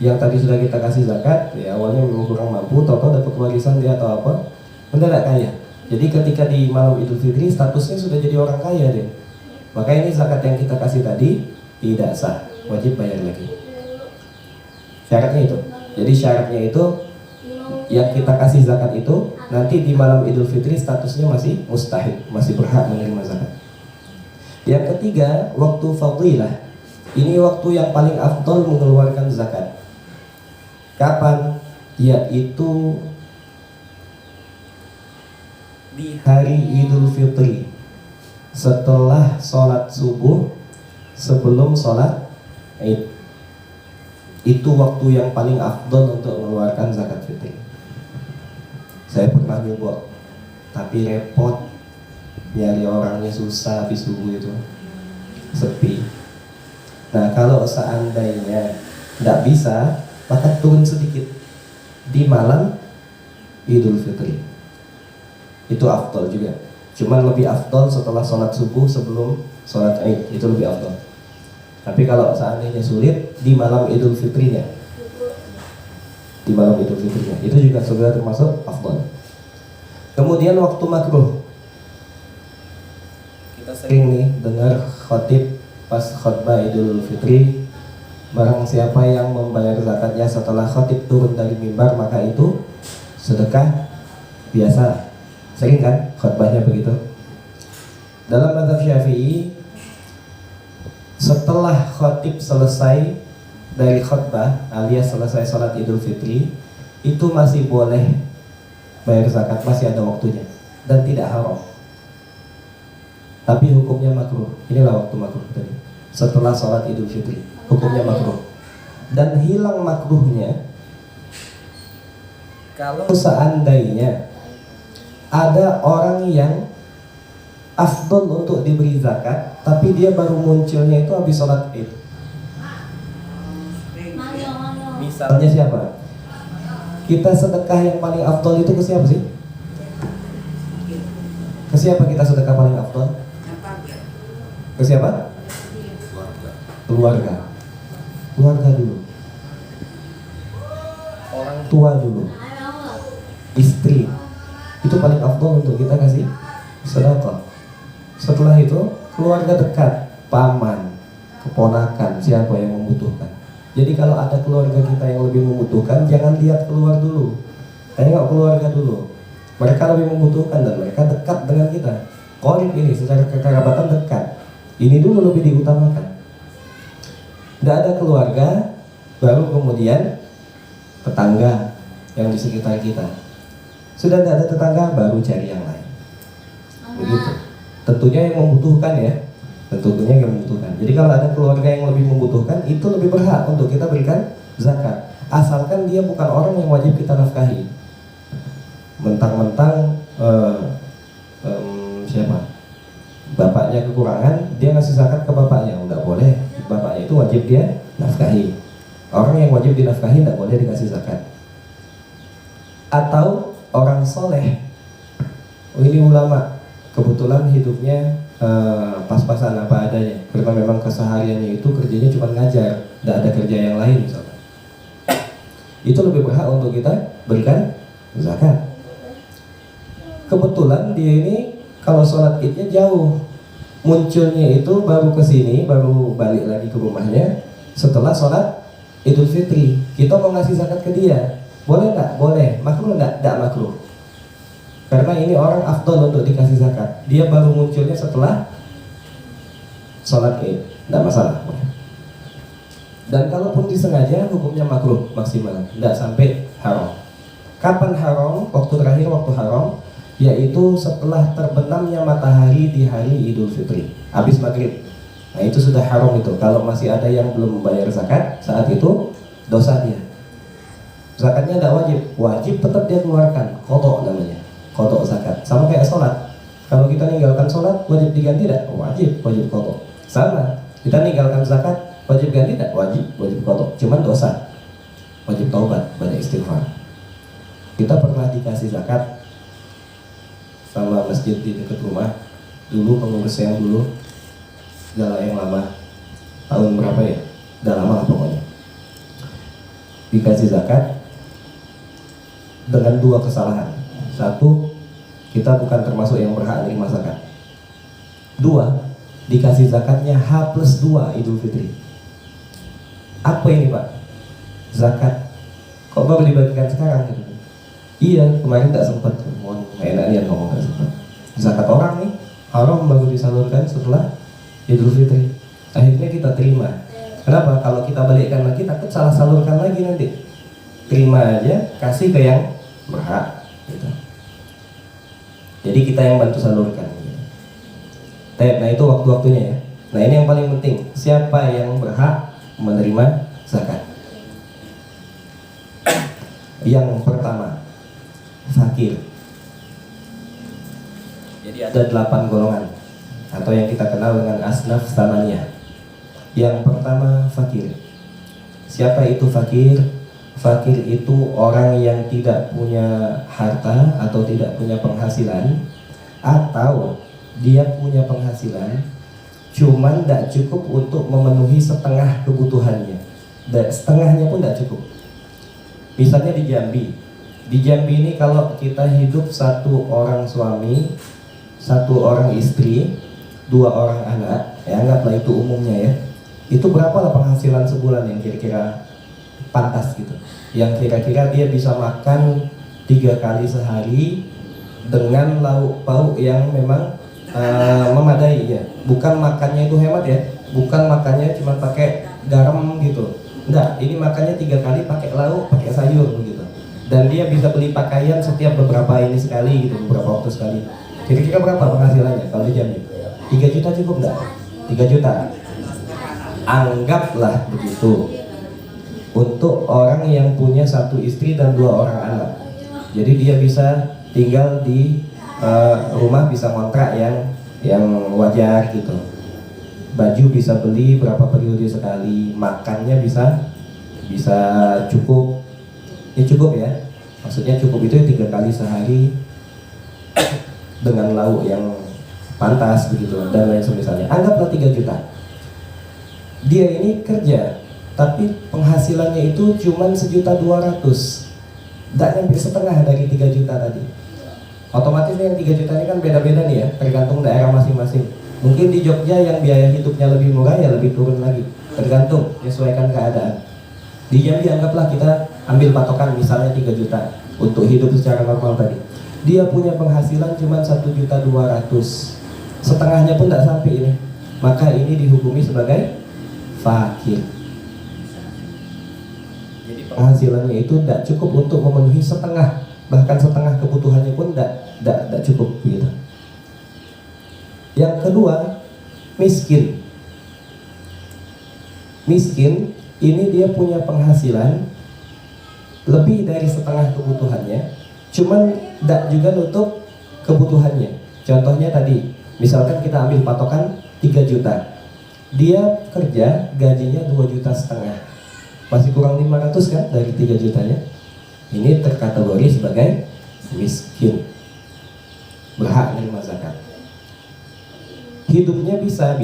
yang tadi sudah kita kasih zakat, ya awalnya memang kurang mampu, tahu-tahu dapat warisan dia atau apa, mendadak kaya. Jadi ketika di malam Idul Fitri statusnya sudah jadi orang kaya dia, maka ini zakat yang kita kasih tadi tidak sah, wajib bayar lagi. Syaratnya itu. Jadi syaratnya itu, yang kita kasih zakat itu nanti di malam Idul Fitri statusnya masih mustahik, masih berhak menerima zakat. Yang ketiga, waktu fadilah. Ini waktu yang paling afdol mengeluarkan zakat. Kapan? Yaitu di hari Idul Fitri, setelah sholat subuh, sebelum sholat Id. Itu waktu yang paling afdol untuk mengeluarkan zakat fitri. Saya pernah nyoba, tapi repot, nyari orangnya susah, habis subuh itu sepi. Nah kalau seandainya tidak bisa, maka turun sedikit di malam Idul Fitri. Itu afdol juga. Cuman lebih afdol setelah sholat subuh sebelum sholat Id, itu lebih afdol. Tapi kalau seandainya sulit, di malam Idul Fitrinya, di malam Idul Fitrinya, itu juga sudah termasuk afdol. Kemudian waktu makruh, kita sering nih dengar khatib pas khutbah Idul Fitri, barang siapa yang membayar zakatnya setelah khatib turun dari mimbar maka itu sedekah biasa. Sering kan khutbahnya begitu. Dalam mazhab Syafi'i, setelah khatib selesai dari khutbah alias selesai sholat Idul Fitri, itu masih boleh bayar zakat, masih ada waktunya dan tidak haram. Tapi hukumnya makruh. Inilah waktu makruh tadi. Setelah sholat Idul Fitri, hukumnya makruh. Dan hilang makruhnya kalau seandainya ada orang yang afdol untuk diberi zakat, tapi dia baru munculnya itu habis sholat Id. Misalnya siapa? Kita sedekah yang paling afdol itu ke siapa sih? Ke siapa kita sedekah paling afdol? Ke siapa? Keluarga. Keluarga dulu. Orang tua dulu. Istri. Itu paling afdol untuk kita kasih sedekah. Setelah itu keluarga dekat, paman, keponakan, siapa yang membutuhkan. Jadi kalau ada keluarga kita yang lebih membutuhkan, jangan lihat keluar dulu, tengok keluarga dulu. Mereka lebih membutuhkan dan mereka dekat dengan kita. Qorib ini secara kekerabatan dekat. Ini dulu lebih diutamakan. Tidak ada keluarga, baru kemudian tetangga yang di sekitar kita. Sudah tidak ada tetangga, baru cari yang lain. Begitu. Tentunya yang membutuhkan ya. Tentunya yang membutuhkan. Jadi kalau ada keluarga yang lebih membutuhkan, itu lebih berhak untuk kita berikan zakat. Asalkan dia bukan orang yang wajib kita nafkahi. Mentang-mentang siapa? Bapaknya kekurangan, dia ngasih zakat ke bapaknya, enggak boleh. Bapaknya itu wajib dia nafkahi. Orang yang wajib dinafkahi enggak boleh dikasih zakat. Atau orang soleh, ini ulama, kebetulan hidupnya pas-pasan apa adanya, karena memang kesehariannya itu kerjanya cuma ngajar, enggak ada kerja yang lain misalnya. Itu lebih berhak untuk kita berikan zakat. Kebetulan dia ini kalau sholat idnya jauh, munculnya itu baru ke sini, baru balik lagi ke rumahnya setelah sholat Idul Fitri. Kita mau ngasih zakat ke dia, boleh nggak? Boleh. Makruh nggak? Nggak makruh. Karena ini orang afdol untuk dikasih zakat. Dia baru munculnya setelah sholat Id, nggak masalah. Dan kalaupun disengaja, hukumnya makruh maksimal, nggak sampai haram. Kapan haram? Waktu terakhir waktu haram yaitu setelah terbenamnya matahari di hari Idul Fitri, habis maghrib. Nah itu sudah haram itu. Kalau masih ada yang belum membayar zakat saat itu, dosa dia. Zakatnya tidak wajib, wajib tetap dia keluarkan. Qadha namanya, qadha zakat. Sama kayak sholat. Kalau kita ninggalkan sholat, wajib diganti tidak? Wajib, wajib qadha. Sama, kita ninggalkan zakat, wajib ganti tidak? Wajib, wajib qadha. Cuman dosa, wajib taubat, banyak istighfar. Kita pernah dikasih zakat sama masjid di dekat rumah. Dulu pengurus yang dulu, udah yang lama, tahun berapa ya? Udah lama lah pokoknya. Dikasih zakat dengan dua kesalahan. Satu, kita bukan termasuk yang berhak menerima zakat. Dua, dikasih zakatnya H+2 Idul Fitri. Apa ini Pak? Zakat kok baru dibagikan sekarang gitu? Iya, kemarin tak sempat. Mohon enak nih ngomong tak sempat. Zakat orang nih haram baru disalurkan setelah Idul Fitri. Akhirnya kita terima. Kenapa? Kalau kita balikkan lagi takut salah salurkan lagi nanti. Terima aja, kasih ke yang berhak gitu. Jadi kita yang bantu salurkan gitu. Nah itu waktu-waktunya ya. Nah ini yang paling penting, siapa yang berhak menerima zakat? Yang pertama, fakir. Jadi ada 8 golongan atau yang kita kenal dengan asnaf tsamaniyah. Yang pertama fakir. Siapa itu fakir? Fakir itu orang yang tidak punya harta atau tidak punya penghasilan, atau dia punya penghasilan cuman tidak cukup untuk memenuhi setengah kebutuhannya. Setengahnya pun tidak cukup. Misalnya di Jambi ini kalau kita hidup 1 orang suami, 1 orang istri, 2 orang anak, ya anggaplah itu umumnya ya. Itu berapa lah penghasilan sebulan yang kira-kira pantas gitu, yang kira-kira dia bisa makan 3 kali sehari dengan lauk pauk yang memang memadai ya. Bukan makannya itu hemat ya, bukan makannya cuma pakai garam gitu. Enggak, ini makannya 3 kali pakai lauk, pakai sayur gitu. Dan dia bisa beli pakaian setiap beberapa ini sekali gitu, beberapa waktu sekali. Kira-kira berapa penghasilannya kalau di Jambi? 3 juta cukup enggak? 3 juta. Anggaplah begitu. Untuk orang yang punya 1 istri dan 2 orang anak. Jadi dia bisa tinggal di rumah, bisa kontrak yang wajar gitu. Baju bisa beli berapa periode sekali, makannya bisa cukup. Ini cukup ya. Maksudnya cukup itu 3 kali sehari dengan lauk yang pantas begitu dan lain semisalnya. Anggaplah 3 juta. Dia ini kerja tapi penghasilannya itu cuma 1.200.000, tidak sampai setengah dari 3 juta tadi. Otomatis yang 3 juta ini kan beda-beda nih ya, tergantung daerah masing-masing. Mungkin di Jogja yang biaya hidupnya lebih murah ya lebih turun lagi, tergantung, menyesuaikan keadaan. Di Jambi anggaplah kita ambil patokan misalnya 3 juta untuk hidup secara normal tadi. Dia punya penghasilan cuma 1.200.000, setengahnya pun tidak sampai ini. Maka ini dihukumi sebagai fakir. Jadi penghasilannya itu tidak cukup untuk memenuhi setengah, bahkan setengah kebutuhannya pun tidak cukup gitu. Yang kedua, miskin. Miskin ini dia punya penghasilan lebih dari setengah kebutuhannya, cuman tidak juga nutup kebutuhannya. Contohnya tadi, misalkan kita ambil patokan 3 juta. Dia kerja gajinya 2,5 juta, masih kurang 500 kan dari 3 jutanya. Ini terkategori sebagai miskin, berhak menerima zakat. Hidupnya bisa,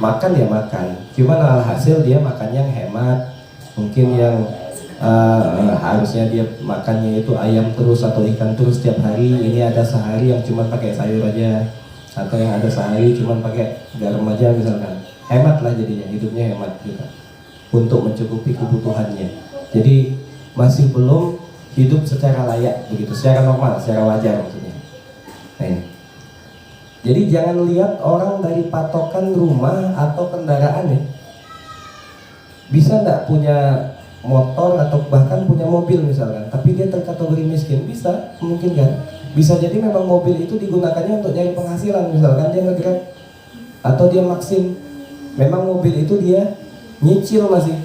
makan ya makan, cuman alhasil dia makan yang hemat. Mungkin yang harusnya dia makannya itu ayam terus atau ikan terus setiap hari, ini ada sehari yang cuma pakai sayur aja, atau yang ada sehari cuma pakai garam aja misalkan. Hemat lah jadinya, hidupnya hemat gitu, untuk mencukupi kebutuhannya. Jadi masih belum hidup secara layak begitu, secara normal, secara wajar maksudnya. Nah ini. Jadi jangan lihat orang dari patokan rumah atau kendaraan ya. Bisa enggak punya motor atau bahkan punya mobil misalkan, tapi dia terkategori miskin? Bisa, mungkin kan. Bisa jadi memang mobil itu digunakannya untuk nyari penghasilan, misalkan dia nge-grab atau dia Maxim. Memang mobil itu dia nyicil masih,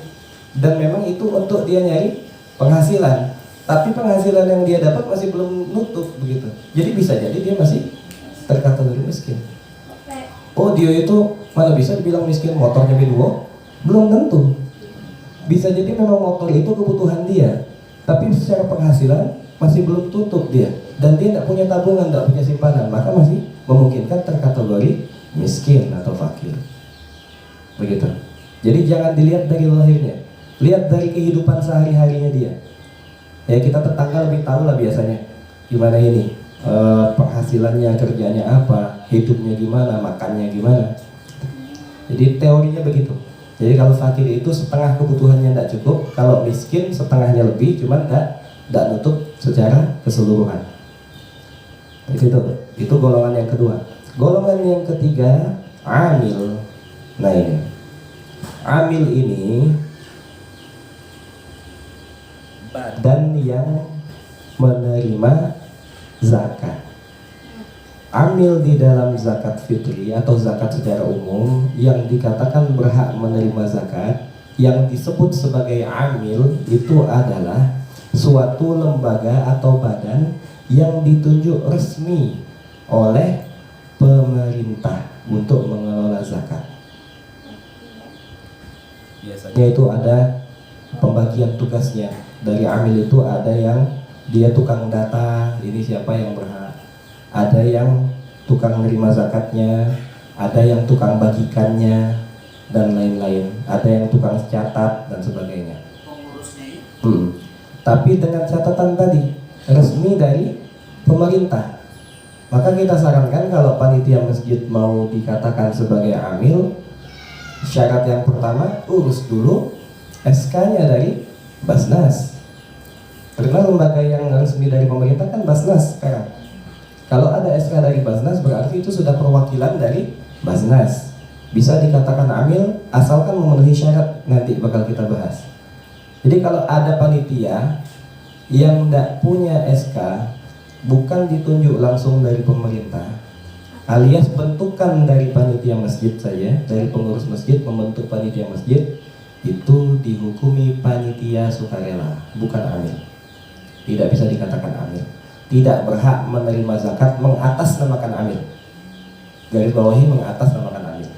dan memang itu untuk dia nyari penghasilan, tapi penghasilan yang dia dapat masih belum nutup begitu. Jadi bisa jadi dia masih terkategori miskin. Oh dia itu mana bisa dibilang miskin, motornya B2? Belum tentu. Bisa jadi memang motor itu kebutuhan dia, tapi secara penghasilan masih belum tutup dia, dan dia tidak punya tabungan, tidak punya simpanan, maka masih memungkinkan terkategori miskin atau fakir. Begitu. Jadi jangan dilihat dari lahirnya, lihat dari kehidupan sehari-harinya dia. Ya kita tetangga lebih tahu lah biasanya gimana ini penghasilannya, kerjanya apa, hidupnya gimana, makannya gimana. Jadi teorinya begitu. Jadi kalau fakir itu setengah kebutuhannya tidak cukup, kalau miskin setengahnya lebih, cuman tidak nutup secara keseluruhan. Itu golongan yang kedua. Golongan yang ketiga, amil. Nah ini, amil ini badan yang menerima zakat. Amil di dalam zakat fitri atau zakat secara umum yang dikatakan berhak menerima zakat, yang disebut sebagai amil itu adalah suatu lembaga atau badan yang ditunjuk resmi oleh pemerintah untuk mengelola zakat. Biasanya itu ada pembagian tugasnya. Dari amil itu ada yang dia tukang data, ini siapa yang berhak. Ada yang tukang menerima zakatnya, ada yang tukang bagikannya, dan lain-lain. Ada yang tukang catat dan sebagainya. Pengurusnya Tapi dengan catatan tadi, resmi dari pemerintah. Maka kita sarankan kalau panitia masjid mau dikatakan sebagai amil, syarat yang pertama, urus dulu SK-nya dari Basnas. Karena lembaga yang resmi dari pemerintah kan Basnas sekarang. Kalau ada SK dari Basnas berarti itu sudah perwakilan dari Basnas. Bisa dikatakan amil asalkan memenuhi syarat, nanti bakal kita bahas. Jadi kalau ada panitia yang tidak punya SK, bukan ditunjuk langsung dari pemerintah, alias bentukan dari panitia masjid saja, dari pengurus masjid membentuk panitia masjid, itu dihukumi panitia sukarela, bukan amil. Tidak bisa dikatakan amil. Tidak berhak menerima zakat mengatasnamakan amil. Garis bawahi mengatasnamakan amil.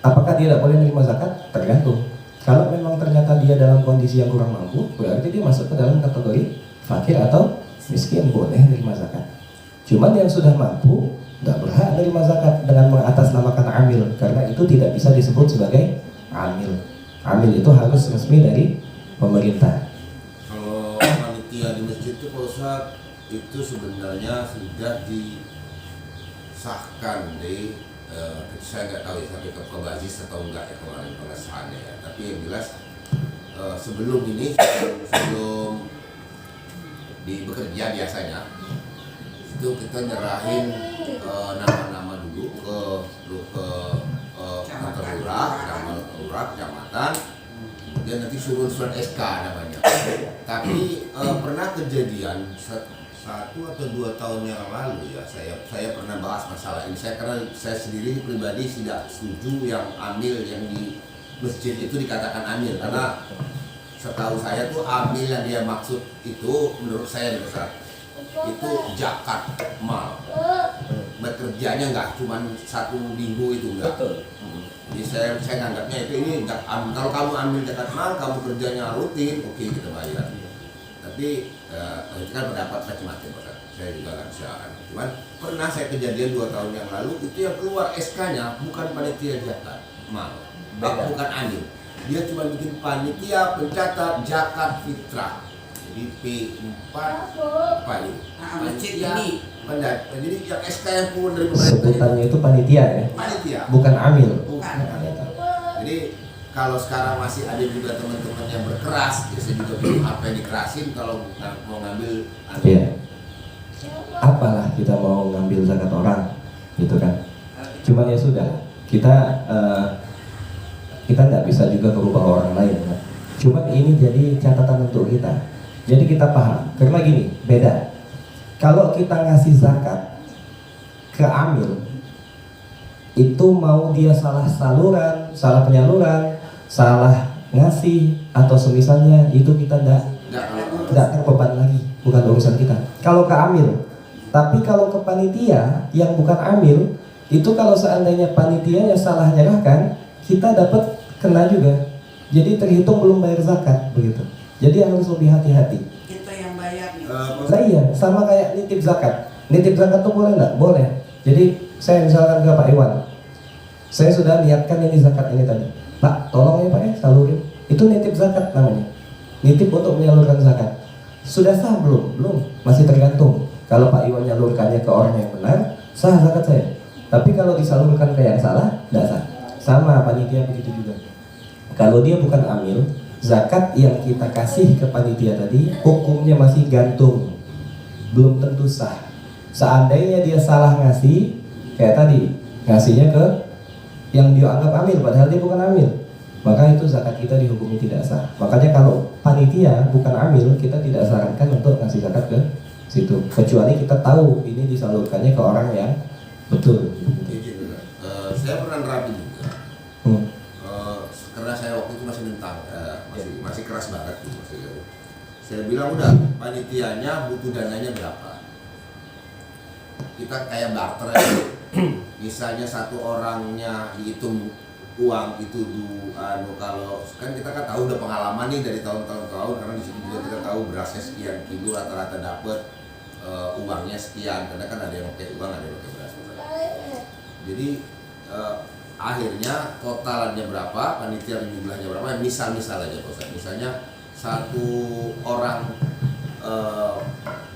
Apakah dia tidak boleh menerima zakat? Tergantung. Kalau memang ternyata dia dalam kondisi yang kurang mampu, berarti dia masuk ke dalam kategori fakir atau miskin, boleh menerima zakat. Cuman yang sudah mampu tidak berhak menerima zakat dengan mengatasnamakan amil, karena itu tidak bisa disebut sebagai amil. Amil itu harus resmi dari pemerintah. Kalau panitia di masjid itu Pak Ustadz, itu sebenarnya sudah disahkan di saya nggak tahu ya sampai ke Pebazis atau enggak ya kemarin pengesahannya ya. Tapi yang jelas sebelum ini, sebelum di bekerja biasanya itu kita nyerahin nama-nama dulu ke kantor lurah, kecamatan, kemudian nanti suruh surat SK namanya. Tapi pernah kejadian 1 atau 2 tahun yang lalu ya, saya pernah bahas masalah ini. Karena saya sendiri pribadi tidak setuju yang amil yang di masjid itu dikatakan amil, karena setahu saya tuh amil yang dia maksud itu menurut saya nih Ustaz, itu zakat mal. Bekerjanya nggak cuma 1 minggu itu enggak. Jadi saya nganggapnya itu ini kalau kamu ambil zakat mal, kamu kerjanya rutin, oke kita bayar. Tapi itu kan pendapat macam-macam Ustaz. Saya juga nggak bisa. Cuman pernah saya kejadian 2 tahun yang lalu itu yang keluar SK-nya bukan panitia zakat mal, bukan amil. Dia cuma bikin panitia pencatat zakat fitrah. Jadi P4 apa ini? Masjid ini. Jadi yang SK yang keluar dari pemerintah Sebutannya itu panitia ya? Panitia. Bukan amil. Bukan. Jadi kalau sekarang masih ada juga teman-teman yang berkeras, biasanya juga bingung apa yang dikerasin kalau mau ngambil Iya. Apalah kita mau ngambil zakat orang, gitu kan? Cuman ya sudah, kita nggak bisa juga merubah orang lain kan? Cuman ini jadi catatan untuk kita. Jadi kita paham, karena gini, beda. Kalau kita ngasih zakat ke amil, itu mau dia salah saluran, salah penyaluran, salah ngasih atau semisalnya, itu kita tidak terbeban lagi, bukan urusan kita. Kalau ke amil, tapi kalau ke panitia yang bukan amil, itu kalau seandainya panitianya salah nyerahkan, kita dapat kena juga. Jadi terhitung belum bayar zakat begitu. Jadi harus lebih hati-hati. Kita yang bayar nih. Nah iya, sama kayak nitip zakat. Nitip zakat tuh boleh nggak? Boleh. Jadi saya misalkan ke Pak Iwan, saya sudah niatkan ini zakat ini tadi. Pak, tolong ya Pak ya, salurin. Itu nitip zakat namanya. Nitip untuk menyalurkan zakat. Sudah sah belum? Belum. Masih tergantung. Kalau Pak Iwan nyalurkannya ke orang yang benar, sah zakat saya. Tapi kalau disalurkan ke yang salah, tidak sah. Sama panitia begitu juga. Kalau dia bukan amil, zakat yang kita kasih ke panitia tadi hukumnya masih gantung, belum tentu sah. Seandainya dia salah ngasih, kayak tadi ngasihnya ke yang dia anggap amil padahal dia bukan amil, maka itu zakat kita dihukumi tidak sah. Makanya kalau panitia bukan amil, kita tidak sarankan untuk ngasih zakat ke situ, kecuali kita tahu ini disalurkannya ke orang yang betul. Saya pernah nerapin juga. Karena saya waktu itu masih nentang, masih keras banget tuh, Saya bilang udah, panitianya butuh dananya berapa? Kita kayak barter aja. Misalnya satu orangnya dihitung uang itu kalau kan kita kan tahu udah pengalaman nih dari tahun-tahun karena di situ juga kita tahu berasnya sekian kilo rata-rata dapet uangnya sekian karena kan ada yang pakai uang ada yang pakai beras. Jadi akhirnya totalnya berapa, panitia jumlahnya berapa, misal aja Pak Ustaz. Misalnya satu orang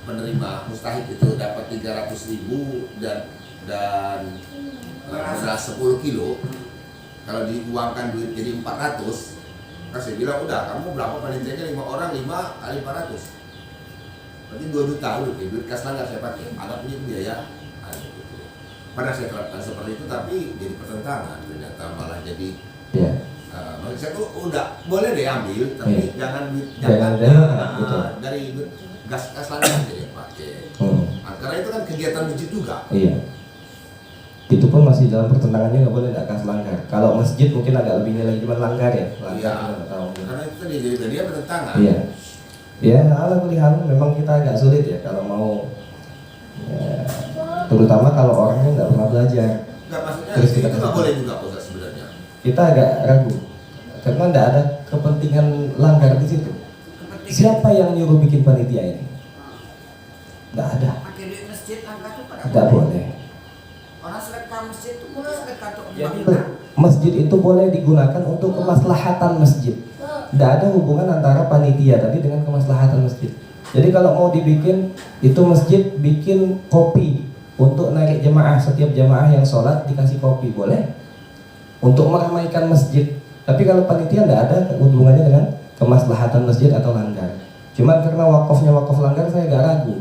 penerima mustahik itu dapat 300.000 dan beras 10 kilo. Kalau diuangkan duit jadi 400, kan saya bilang udah kamu berapa panitianya 5 orang 5 kali 400. Berarti 2 juta duit kas langgar saya pakai. Ada punya biaya. Gitu. Pernah saya terapkan seperti itu tapi jadi pertentangan ternyata malah jadi. Maksud saya tuh udah boleh deh ambil tapi jangan dari gas langgar jadi pakai. Karena itu kan kegiatan masjid juga. Iya. Itu pun masih dalam pertentangannya nggak boleh nggak kas langgar. Kalau masjid mungkin agak lebih lagi cuma langgar ya. Langgar Iya. kita tahu. Karena itu tadi jadi dia pertentangan. Iya. Ya, ala kulihan memang kita agak sulit ya kalau mau terutama kalau orangnya nggak pernah belajar. Nggak maksudnya Terus kita itu nggak boleh juga Ustaz sebenarnya. Kita agak ragu karena nggak ada kepentingan langgar di situ. Siapa yang nyuruh bikin panitia ini? Nggak ada. Pakai duit masjid langgar tuh pada Nggak boleh. Orang sedekah masjid itu mungkin sedekah untuk Jadi pembangunan. masjid itu boleh digunakan untuk kemaslahatan masjid. Tidak ada hubungan antara panitia tadi dengan kemaslahatan masjid. Jadi kalau mau dibikin itu masjid bikin kopi untuk narik jemaah, setiap jemaah yang sholat dikasih kopi boleh untuk meramaikan masjid. Tapi kalau panitia tidak ada hubungannya dengan kemaslahatan masjid atau langgar. Cuman karena wakafnya wakaf langgar saya agak ragu.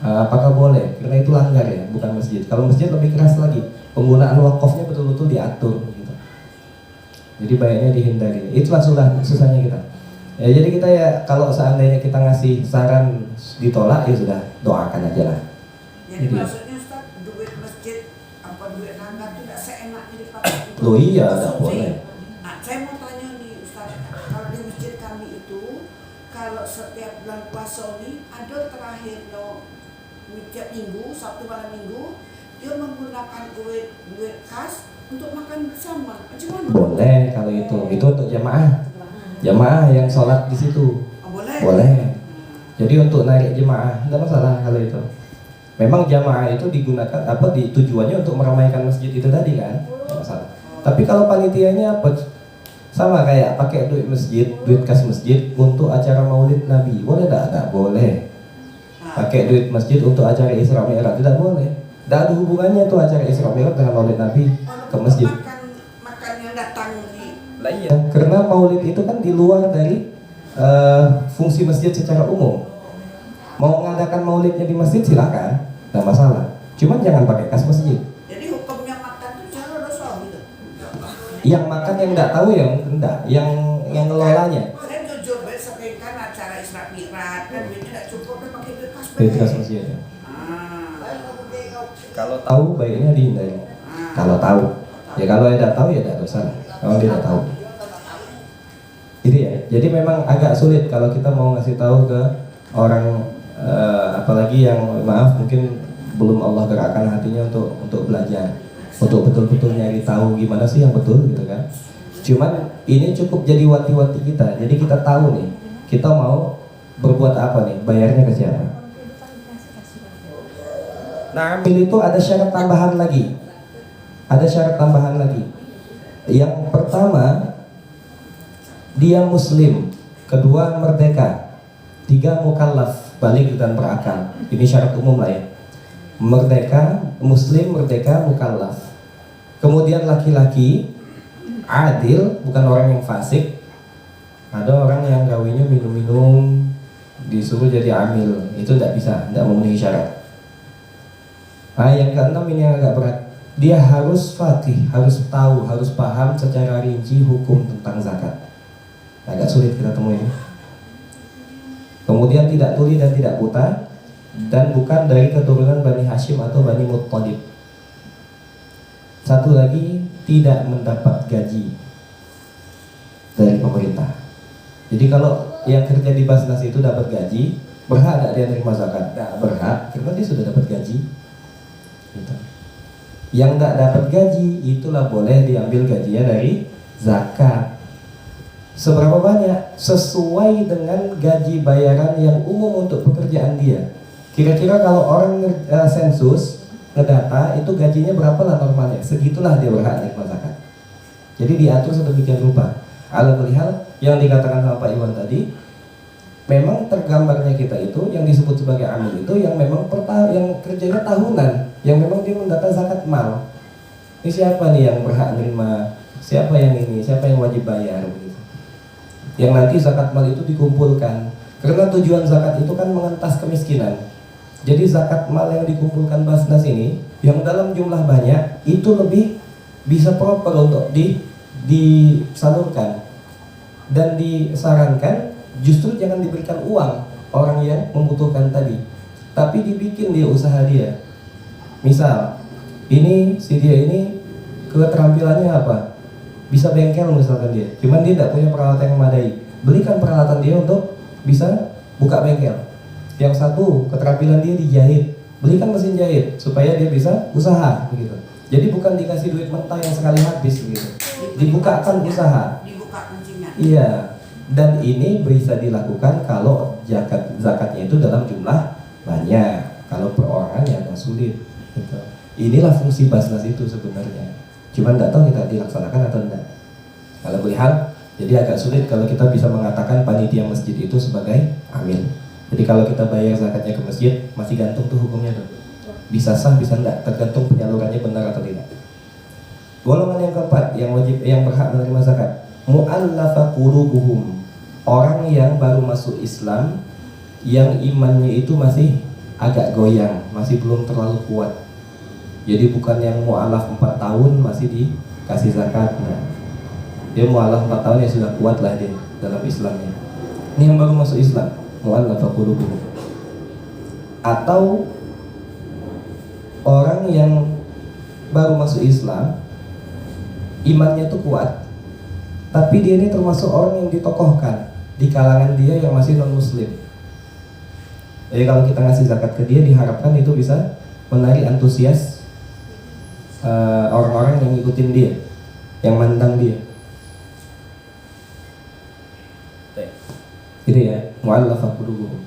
Apakah boleh? Karena itu langgar ya, bukan masjid. Kalau masjid lebih keras lagi, penggunaan wakafnya betul-betul diatur gitu. Jadi baiknya dihindari. Itulah susahnya kita. Ya jadi kita ya kalau seandainya kita ngasih saran ditolak ya sudah doakan aja lah. Jadi Gitu. maksudnya Ustaz, duit masjid apa duit langgar itu tidak seenaknya dipakai untuk Loh iya, konsumsi. tidak boleh. Nah, saya mau tanya nih Ustaz, kalau di masjid kami itu kalau setiap bulan puasa ini ada terakhirnya tiap minggu, Sabtu malam minggu dia menggunakan duit kas untuk makan bersama. Gimana? Boleh kalau itu untuk jamaah yang sholat di situ. Oh, boleh. Boleh. Jadi untuk narik jemaah tidak masalah kalau itu. Memang jamaah itu digunakan tujuannya untuk meramaikan masjid itu tadi kan, tidak masalah. Tapi kalau panitianya sama kayak pakai duit masjid, duit kas masjid untuk acara Maulid Nabi, boleh tidak boleh. Pakai duit masjid untuk acara Isra Mi'raj tidak boleh. Tidak ada hubungannya tuh acara Isra Mi'raj dengan Maulid Nabi ke masjid. Makan yang datang di Lah iya, karena Maulid itu kan di luar dari fungsi masjid secara umum. Mau mengadakan Maulidnya di masjid silakan, tidak masalah. Cuman jangan pakai kas masjid. jadi hukumnya makan itu jangan dosa gitu. Yang makan yang tidak tahu ya enggak, yang ngelolanya. Saya jujur sering kan acara Isra Mi'raj kan duitnya tidak cukup dan pakai duit kas. Duit kas masjid. Ya. Kalau tahu baiknya dihindari. Kalau tahu, ya kalau tidak tahu ya tidak dosa. Kalau tidak tahu, itu ya. Jadi memang agak sulit kalau kita mau ngasih tahu ke orang, apalagi yang maaf mungkin belum Allah gerakkan hatinya untuk belajar, untuk betul-betul nyari tahu gimana sih yang betul gitu kan. Cuman ini cukup jadi wati-wati kita. Jadi kita tahu nih, kita mau berbuat apa nih, bayarnya ke siapa. Nah, ambil itu ada syarat tambahan lagi. Ada syarat tambahan lagi. Yang pertama, dia muslim. Kedua, merdeka. Tiga, mukallaf, balik dan berakal. Ini syarat umum lah ya. Merdeka, muslim, merdeka, mukallaf. Kemudian laki-laki, adil, bukan orang yang fasik. Ada orang yang kawinnya minum-minum, disuruh jadi amil. Itu tidak bisa, tidak memenuhi syarat. Nah, yang keenam ini yang agak berat. Dia harus faqih, harus tahu, harus paham secara rinci hukum tentang zakat. Agak sulit kita temui ini. Kemudian tidak tuli dan tidak buta, dan bukan dari keturunan Bani Hashim atau Bani Muttalib. Satu lagi, tidak mendapat gaji dari pemerintah. Jadi kalau yang kerja di Basnas itu dapat gaji, berhak tidak dia nerima zakat? Tidak berhak, karena dia sudah dapat gaji. Gitu. Yang tidak dapat gaji, itulah boleh diambil gajinya dari zakat. Seberapa banyak? Sesuai dengan gaji bayaran yang umum untuk pekerjaan dia. Kira-kira kalau orang sensus ngedata itu gajinya berapa lah normalnya, segitulah dia berhak nerima zakat. Jadi diatur sedemikian rupa. Ala kulihal yang dikatakan sama Pak Iwan tadi, memang tergambarnya kita itu yang disebut sebagai amil itu yang memang yang kerjanya tahunan, yang memang dia mendata zakat mal. Ini siapa nih yang berhak nerima? Siapa yang ini? Siapa yang wajib bayar? Begitu. Yang nanti zakat mal itu dikumpulkan. Karena tujuan zakat itu kan mengentas kemiskinan. Jadi zakat mal yang dikumpulkan Basnas ini, yang dalam jumlah banyak, itu lebih bisa proper untuk disalurkan. Dan disarankan justru jangan diberikan uang orang yang membutuhkan tadi, tapi dibikin dia usaha dia. Misal, si dia ini keterampilannya apa? Bisa bengkel misalkan dia, cuman dia tidak punya peralatan yang memadai. Belikan peralatan dia untuk bisa buka bengkel. Yang satu keterampilan dia dijahit, belikan mesin jahit supaya dia bisa usaha begitu. Jadi bukan dikasih duit mentah yang sekali habis begitu. Dibukakan usaha. Dibuka kuncinya. Iya. Dan ini bisa dilakukan kalau zakatnya itu dalam jumlah banyak. Kalau perorangan ya agak sulit. Gitu. Inilah fungsi Basnas itu sebenarnya. Cuman tidak tahu kita dilaksanakan atau tidak. Kalau melihat, jadi agak sulit kalau kita bisa mengatakan panitia masjid itu sebagai amil. Jadi kalau kita bayar zakatnya ke masjid, masih gantung tuh hukumnya tuh. Bisa sah, bisa enggak, tergantung penyalurannya benar atau tidak. Golongan yang keempat yang berhak menerima zakat, mu'allafa qulubuhum, orang yang baru masuk Islam, yang imannya itu masih agak goyang, masih belum terlalu kuat. Jadi bukan yang mu'alaf 4 tahun masih dikasih zakat. Nah, dia mu'alaf 4 tahun ya sudah kuat lah dia dalam Islamnya. Ini yang baru masuk Islam, mu'allafa qulubuhum. Atau orang yang baru masuk Islam, imannya itu kuat, tapi dia ini termasuk orang yang ditokohkan di kalangan dia yang masih non muslim. Jadi kalau kita ngasih zakat ke dia, diharapkan itu bisa menarik antusias orang-orang yang ngikutin dia, yang mandang dia. Ini ya, mu'allafah qulubuhum.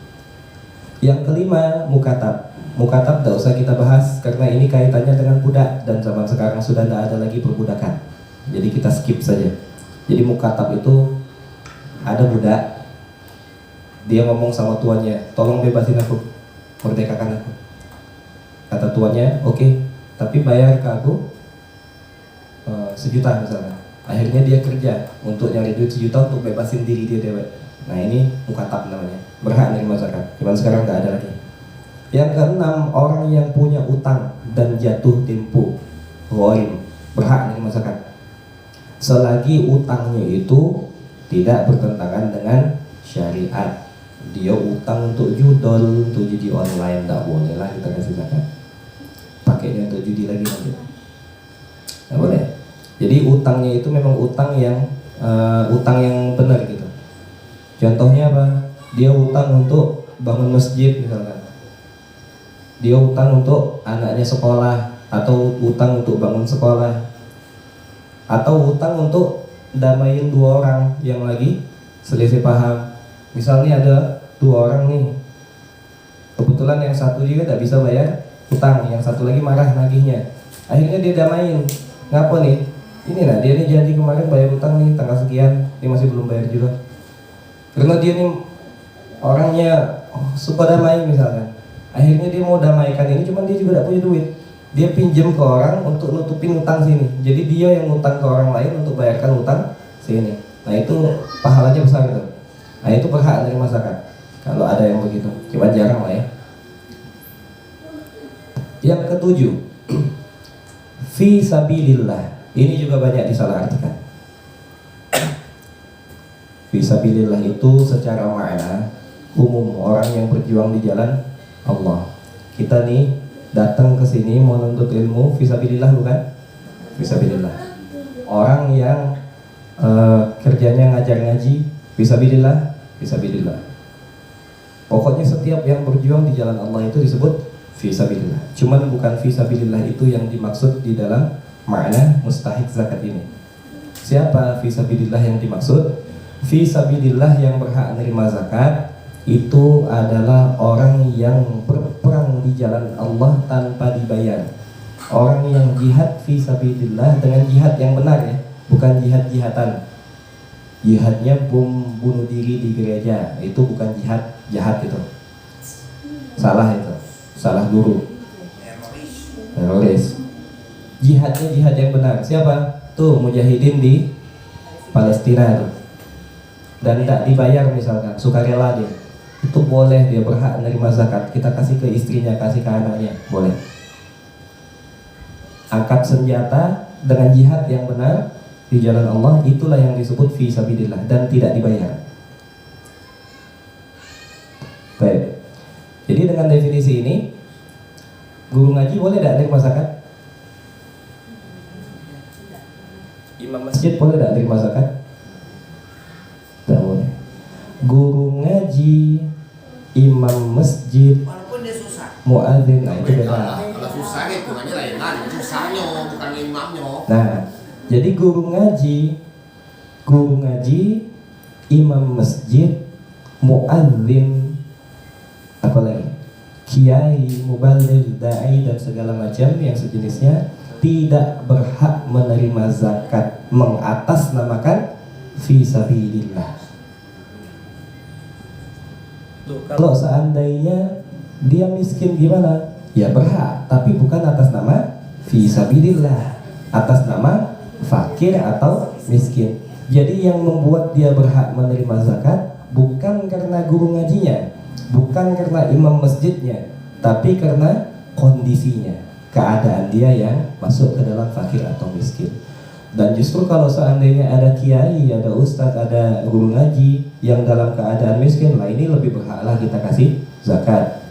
Yang kelima, mukatab. Mukatab tidak usah kita bahas karena ini kaitannya dengan budak, dan zaman sekarang sudah tidak ada lagi perbudakan. Jadi kita skip saja. Jadi mukatab itu ada budak, dia ngomong sama tuannya, tolong bebasin aku, merdekakan aku. Kata tuannya, oke, tapi bayar ke aku 1 juta misalnya. Akhirnya dia kerja untuk nyari duit 1 juta untuk bebasin diri dia dewek. Nah ini mukatab namanya, berhak menerima zakat. Cuman sekarang tidak ada lagi. Yang keenam, orang yang punya utang dan jatuh tempo, gharim, berhak menerima zakat. Selagi utangnya itu tidak bertentangan dengan syariat. Dia utang untuk judol, untuk judi online, tidak boleh lah kita kasih zakat. Pakainya untuk judi lagi nanti, tidak boleh. Jadi utangnya itu memang utang yang benar gitu. Contohnya apa? Dia utang untuk bangun masjid misalkan. Dia utang untuk anaknya sekolah, atau utang untuk bangun sekolah, atau utang untuk damain 2 orang yang lagi selisih paham. Misalnya ada 2 orang nih, kebetulan yang satu juga tidak bisa bayar utang, yang satu lagi marah nagihnya. Akhirnya dia damain. Ngapa nih? Ini nah, dia nih janji kemarin bayar utang nih tanggal sekian, ini masih belum bayar juga. Karena dia nih orangnya suka damai misalkan. Akhirnya dia mau damaikan ini, cuman dia juga tidak punya duit. Dia pinjam ke orang untuk nutupin utang sini. Jadi dia yang utang ke orang lain untuk bayarkan utang sini. Nah itu pahalanya besar gitu. Nah itu berhak menerima zakat kalau ada yang begitu. Cuman jarang lah ya. Yang ketujuh, fi sabilillah. Ini juga banyak disalahartikan. Fi sabilillah itu secara makna umum, orang yang berjuang di jalan Allah. Kita nih datang ke sini mau nuntut ilmu, fisabilillah bukan? Fisabilillah. Orang yang kerjanya ngajar ngaji Fisabilillah, fisabilillah. Pokoknya setiap yang berjuang di jalan Allah itu disebut fisabilillah. Cuman bukan fisabilillah itu yang dimaksud di dalam makna mustahik zakat ini. Siapa fisabilillah yang dimaksud? Fisabilillah yang berhak menerima zakat itu adalah orang yang berperang di jalan Allah tanpa dibayar. Orang yang jihad fisabilillah dengan jihad yang benar ya, bukan jihad-jihatan. Jihadnya bom bunuh diri di gereja, itu bukan jihad, jahat itu. Salah itu, salah guru. Teroris. Jihadnya jihad yang benar. Siapa? Tuh mujahidin di Palestina tuh. Dan tidak dibayar misalkan, sukarela dia. Itu boleh, dia berhak menerima zakat. Kita kasih ke istrinya, kasih ke anaknya, boleh. Angkat senjata dengan jihad yang benar di jalan Allah, itulah yang disebut fisabilillah dan tidak dibayar. Baik. Jadi dengan definisi ini, guru ngaji boleh tidak terima zakat? Imam masjid boleh tidak terima zakat? Tidak boleh. Guru ngaji, imam masjid, Walaupun dia susah. muadzin, nah itu beda. Kalau susah hitungannya lain, susahnya bukan imamnya. Nah, jadi guru ngaji, imam masjid, muadzin, apa lagi? Kiai, mubaligh, dai dan segala macam yang sejenisnya tidak berhak menerima zakat mengatasnamakan fisabilillah. Kalau seandainya dia miskin gimana? Ya berhak, tapi bukan atas nama fisabilillah, atas nama fakir atau miskin. Jadi yang membuat dia berhak menerima zakat bukan karena guru ngajinya, bukan karena imam masjidnya, tapi karena kondisinya, keadaan dia yang masuk ke dalam fakir atau miskin. Dan justru kalau seandainya ada kiai, ada ustadz, ada guru ngaji yang dalam keadaan miskin, lah ini lebih berhaklah kita kasih zakat.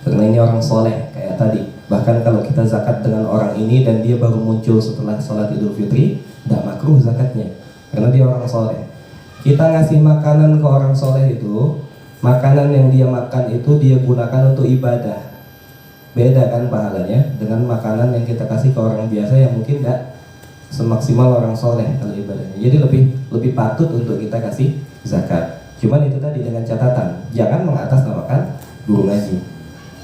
Karena ini orang soleh kayak tadi. Bahkan kalau kita zakat dengan orang ini dan dia baru muncul setelah sholat Idul Fitri, tidak makruh zakatnya, karena dia orang soleh. Kita ngasih makanan ke orang soleh itu, makanan yang dia makan itu dia gunakan untuk ibadah. Beda kan pahalanya dengan makanan yang kita kasih ke orang biasa yang mungkin tidak semaksimal orang soleh kalau ibadahnya. Jadi lebih patut untuk kita kasih zakat. Cuman itu tadi dengan catatan jangan mengatasnamakan guru ngaji.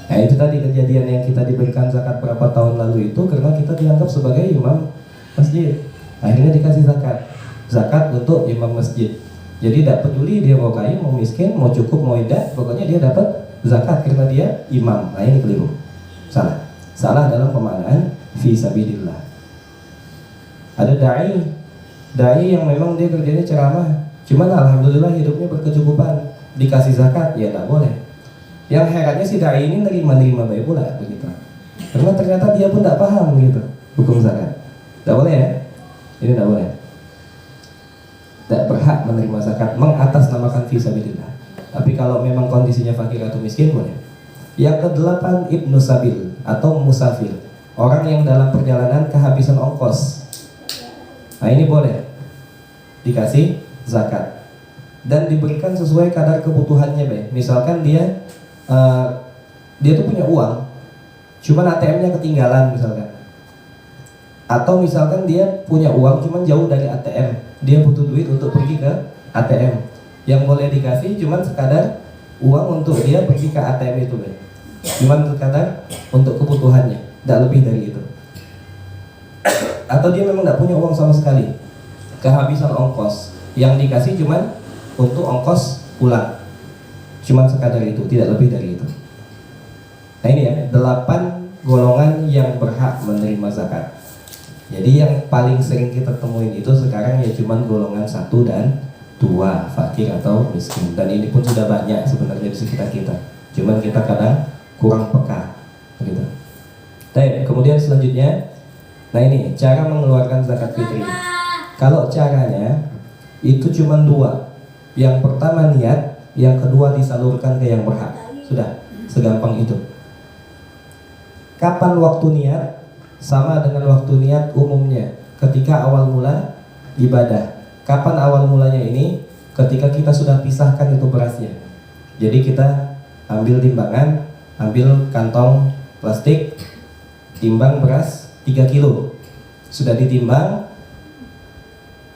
Nah itu tadi kejadian yang kita diberikan zakat berapa tahun lalu itu karena kita dianggap sebagai imam masjid. Akhirnya dikasih zakat. Zakat untuk imam masjid. Jadi tidak peduli dia mau kaya, mau miskin, mau cukup, mau tidak, pokoknya dia dapat zakat karena dia imam. Nah ini keliru. Salah dalam pemaknaan fisabilillah. Ada dai yang memang dia kerjanya ceramah, cuman alhamdulillah hidupnya berkecukupan, dikasih zakat, ya tidak boleh. Yang herannya si dai ini nerima baik pula begitu. Karena ternyata dia pun tidak paham gitu hukum zakat. Tidak boleh ya? Ini tidak boleh. Tidak berhak menerima zakat mengatasnamakan fisabilillah. Tapi kalau memang kondisinya fakir atau miskin boleh. Yang ke-8 ibnu sabil atau musafir, orang yang dalam perjalanan kehabisan ongkos. Nah ini boleh dikasih zakat dan diberikan sesuai kadar kebutuhannya, Bay. Misalkan dia tuh punya uang, cuman ATM-nya ketinggalan misalkan. Atau misalkan dia punya uang cuman jauh dari ATM, dia butuh duit untuk pergi ke ATM. Yang boleh dikasih cuman sekadar uang untuk dia pergi ke ATM itu, Bay. Cuman sekadar untuk kebutuhannya, tidak lebih dari itu. Atau dia memang tidak punya uang sama sekali, kehabisan ongkos, yang dikasih cuman untuk ongkos pulang, cuman sekadar itu, tidak lebih dari itu. Nah ini ya 8 golongan yang berhak menerima zakat. Jadi yang paling sering kita temuin itu sekarang ya cuman golongan 1 dan 2, fakir atau miskin. Dan ini pun sudah banyak sebenarnya di sekitar kita, cuman kita kadang kurang peka gitu. Baik, kemudian selanjutnya, nah ini cara mengeluarkan zakat fitri. Kalau caranya itu cuma 2. Yang pertama niat, yang kedua disalurkan ke yang berhak. Sudah, segampang itu. Kapan waktu niat? Sama dengan waktu niat umumnya ketika awal mula ibadah. Kapan awal mulanya ini? ketika kita sudah pisahkan itu berasnya. Jadi kita ambil timbangan, ambil kantong plastik, timbang beras 3 kilo. Sudah ditimbang,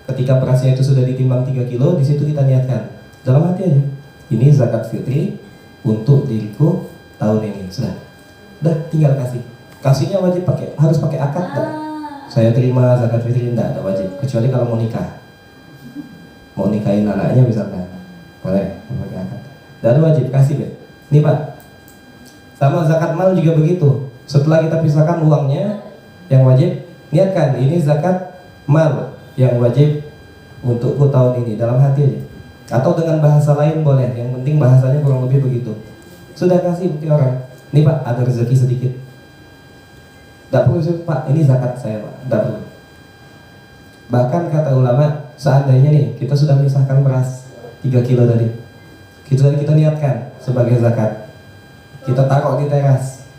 ketika berasnya itu sudah ditimbang 3 kilo, di situ kita niatkan dalam hati aja, ini zakat fitri untuk diriku tahun ini. Udah tinggal kasih. Kasihnya wajib harus pakai akad enggak? Saya terima zakat fitri, enggak ada wajib, kecuali kalau mau nikah. Mau nikahin anaknya misalkan, boleh pakai akad. Dan wajib kasih, Be. Nih Pak, sama zakat mal juga begitu. Setelah kita pisahkan uangnya, yang wajib niatkan ini zakat mal yang wajib untukku tahun ini, dalam hati aja. Atau dengan bahasa lain boleh, yang penting bahasanya kurang lebih begitu. Sudah kasih bukti orang, nih Pak ada rezeki sedikit. Tidak perlu sih Pak, ini zakat saya Pak, tidak perlu. Bahkan kata ulama, seandainya nih kita sudah misahkan beras 3 kilo tadi, kita niatkan sebagai zakat, kita taruh di teras,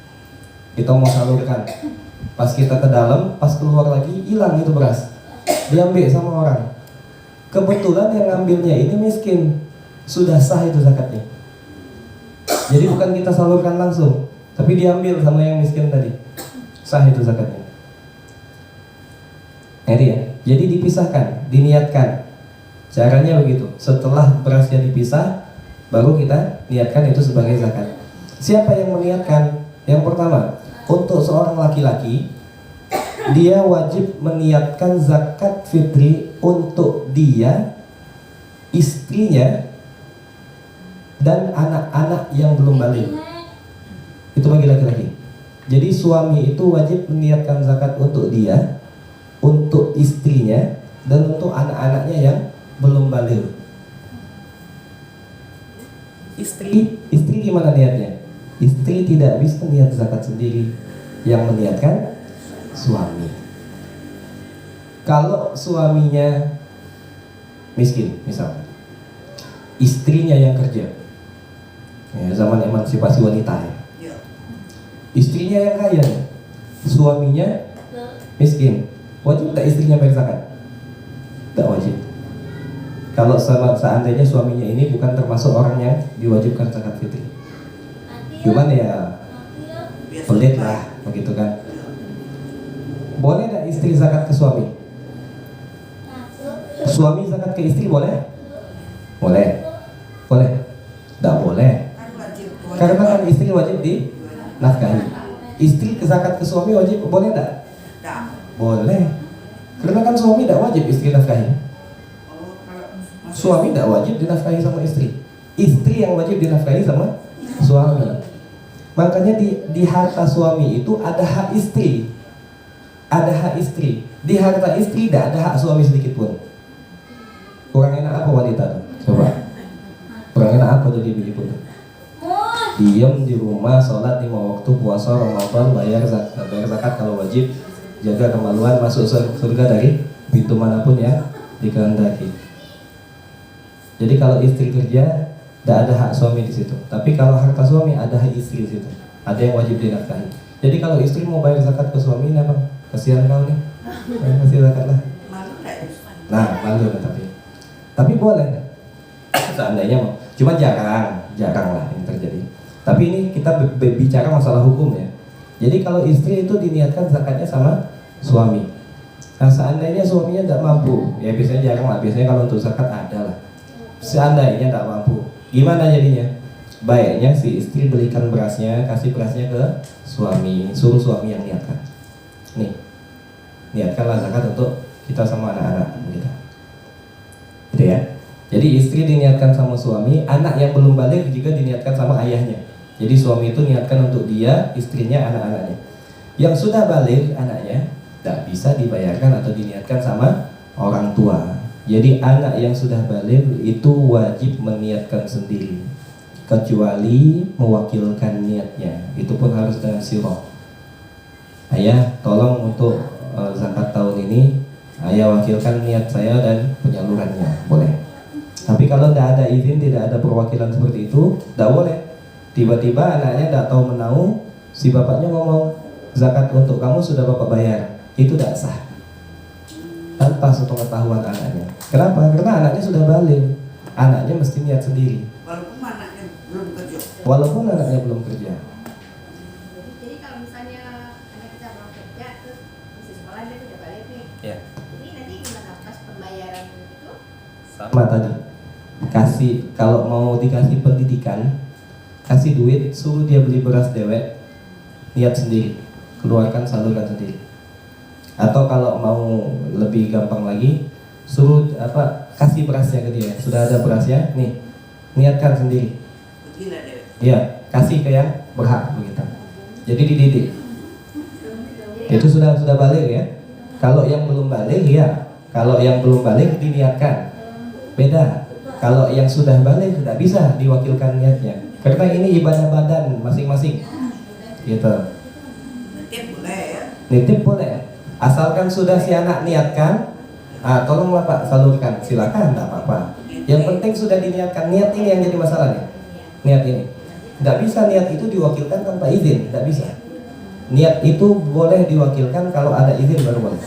kita mau salurkan. Pas kita ke dalam, pas keluar lagi hilang itu beras, diambil sama orang. Kebetulan yang ngambilnya ini miskin, sudah sah itu zakatnya. Jadi bukan kita salurkan langsung, tapi diambil sama yang miskin tadi, sah itu zakatnya. Jadi ya, jadi dipisahkan, diniatkan. Caranya begitu. Setelah berasnya dipisah, baru kita niatkan itu sebagai zakat. Siapa yang meniatkan? Yang pertama, untuk seorang laki-laki, dia wajib meniatkan zakat fitri untuk dia, istrinya, dan anak-anak yang belum balik. Itu bagi laki-laki. Jadi suami itu wajib meniatkan zakat untuk dia, untuk istrinya, dan untuk anak-anaknya yang belum balik. Istri gimana niatnya? Istri tidak bisa niat zakat sendiri, yang meniatkan suami. Kalau suaminya miskin misalnya, istrinya yang kerja, ya, zaman emansipasi wanita ya. Istrinya yang kaya, suaminya miskin, wajib tak istrinya bayar zakat? Tak wajib. Kalau seandainya suaminya ini bukan termasuk orang yang diwajibkan zakat fitri, cuman ya pelit lah begitu kan. Boleh tak istri zakat ke suami? Suami zakat ke istri boleh? Boleh? Boleh? Tak boleh. Karena kan istri wajib dinafkahi. Istri ke zakat ke suami wajib, boleh tak? Boleh. Karena kan suami tak wajib istri nafkahi. Suami tak wajib dinafkahi sama istri. Istri yang wajib dinafkahi sama suami. Makanya di harta suami itu ada hak istri. Ada hak istri. Di harta istri tidak ada hak suami sedikit pun. Kurang enak apa wanita tuh? Coba. Kurang enak apa jadi begitu? Diam di rumah, sholat 5 waktu, puasa Ramadan, bayar zakat kalau wajib, jaga kemaluan, masuk surga dari pintu manapun yang dikehendaki. Jadi kalau istri kerja, tidak ada hak suami di situ. Tapi kalau harta suami ada hak istri di situ. Ada yang wajib dinafkahi. Jadi kalau istri mau bayar zakat ke suami, nah bang, kasihan kau nih, kasih zakat lah. Nah, malu tapi boleh. Seandainya mau, cuma jarang lah yang terjadi. Tapi ini kita bicara masalah hukum ya. Jadi kalau istri itu diniatkan zakatnya sama suami. Nah seandainya suaminya tidak mampu, ya biasanya jarang lah. Biasanya kalau untuk zakat ada lah. Seandainya tidak mampu, gimana jadinya? Baiknya si istri belikan berasnya, kasih berasnya ke suami, suruh suami yang niatkan. Nih, niatkanlah zakat untuk kita sama anak-anak kita. Gitu ya. Jadi istri diniatkan sama suami, anak yang belum balik juga diniatkan sama ayahnya. Jadi suami itu niatkan untuk dia, istrinya, anak-anaknya. Yang sudah balik anaknya tidak bisa dibayarkan atau diniatkan sama orang tua. Jadi anak yang sudah balik itu wajib meniatkan sendiri, kecuali mewakilkan niatnya. Itu pun harus dengan sirah. Ayah, tolong untuk zakat tahun ini, ayah wakilkan niat saya dan penyalurannya, boleh. Tapi kalau tidak ada izin, tidak ada perwakilan seperti itu, tidak boleh. Tiba-tiba anaknya tidak tahu menahu, si bapaknya ngomong, zakat untuk kamu sudah bapak bayar. Itu tidak sah tanpa sepengetahuan anaknya. Kenapa? Karena anaknya sudah balik. anaknya mesti niat sendiri. Walaupun anaknya belum kerja. Walaupun anaknya belum kerja. Jadi kalau misalnya anak kita belum kerja terus masih sekolah dia udah balik nih. Ya. Jadi nanti gimana pas pembayaran itu? Sama tadi. Kasih, kalau mau dikasih pendidikan, kasih duit, suruh dia beli beras dewek, niat sendiri, keluarkan, salurkan sendiri. Atau kalau mau lebih gampang lagi, suruh kasih berasnya ke dia. Sudah ada berasnya, nih, niatkan sendiri. Begini deh. Iya, kasih ke yang berhak begitu. Jadi dididik. Itu sudah balik ya. Kalau yang belum balik ya, kalau yang belum balik diniatkan. Beda. Kalau yang sudah balik tidak bisa diwakilkan niatnya. Karena ini ibadah badan masing-masing. Gitu. Nitip boleh ya. Nitip boleh. Asalkan sudah si anak niatkan, tolonglah Pak salurkan. Silakan, tidak apa-apa. Yang penting sudah diniatkan. Niat ini yang jadi masalahnya. Niat ini. Tidak bisa niat itu diwakilkan tanpa izin. Tidak bisa. Niat itu boleh diwakilkan kalau ada izin baru boleh.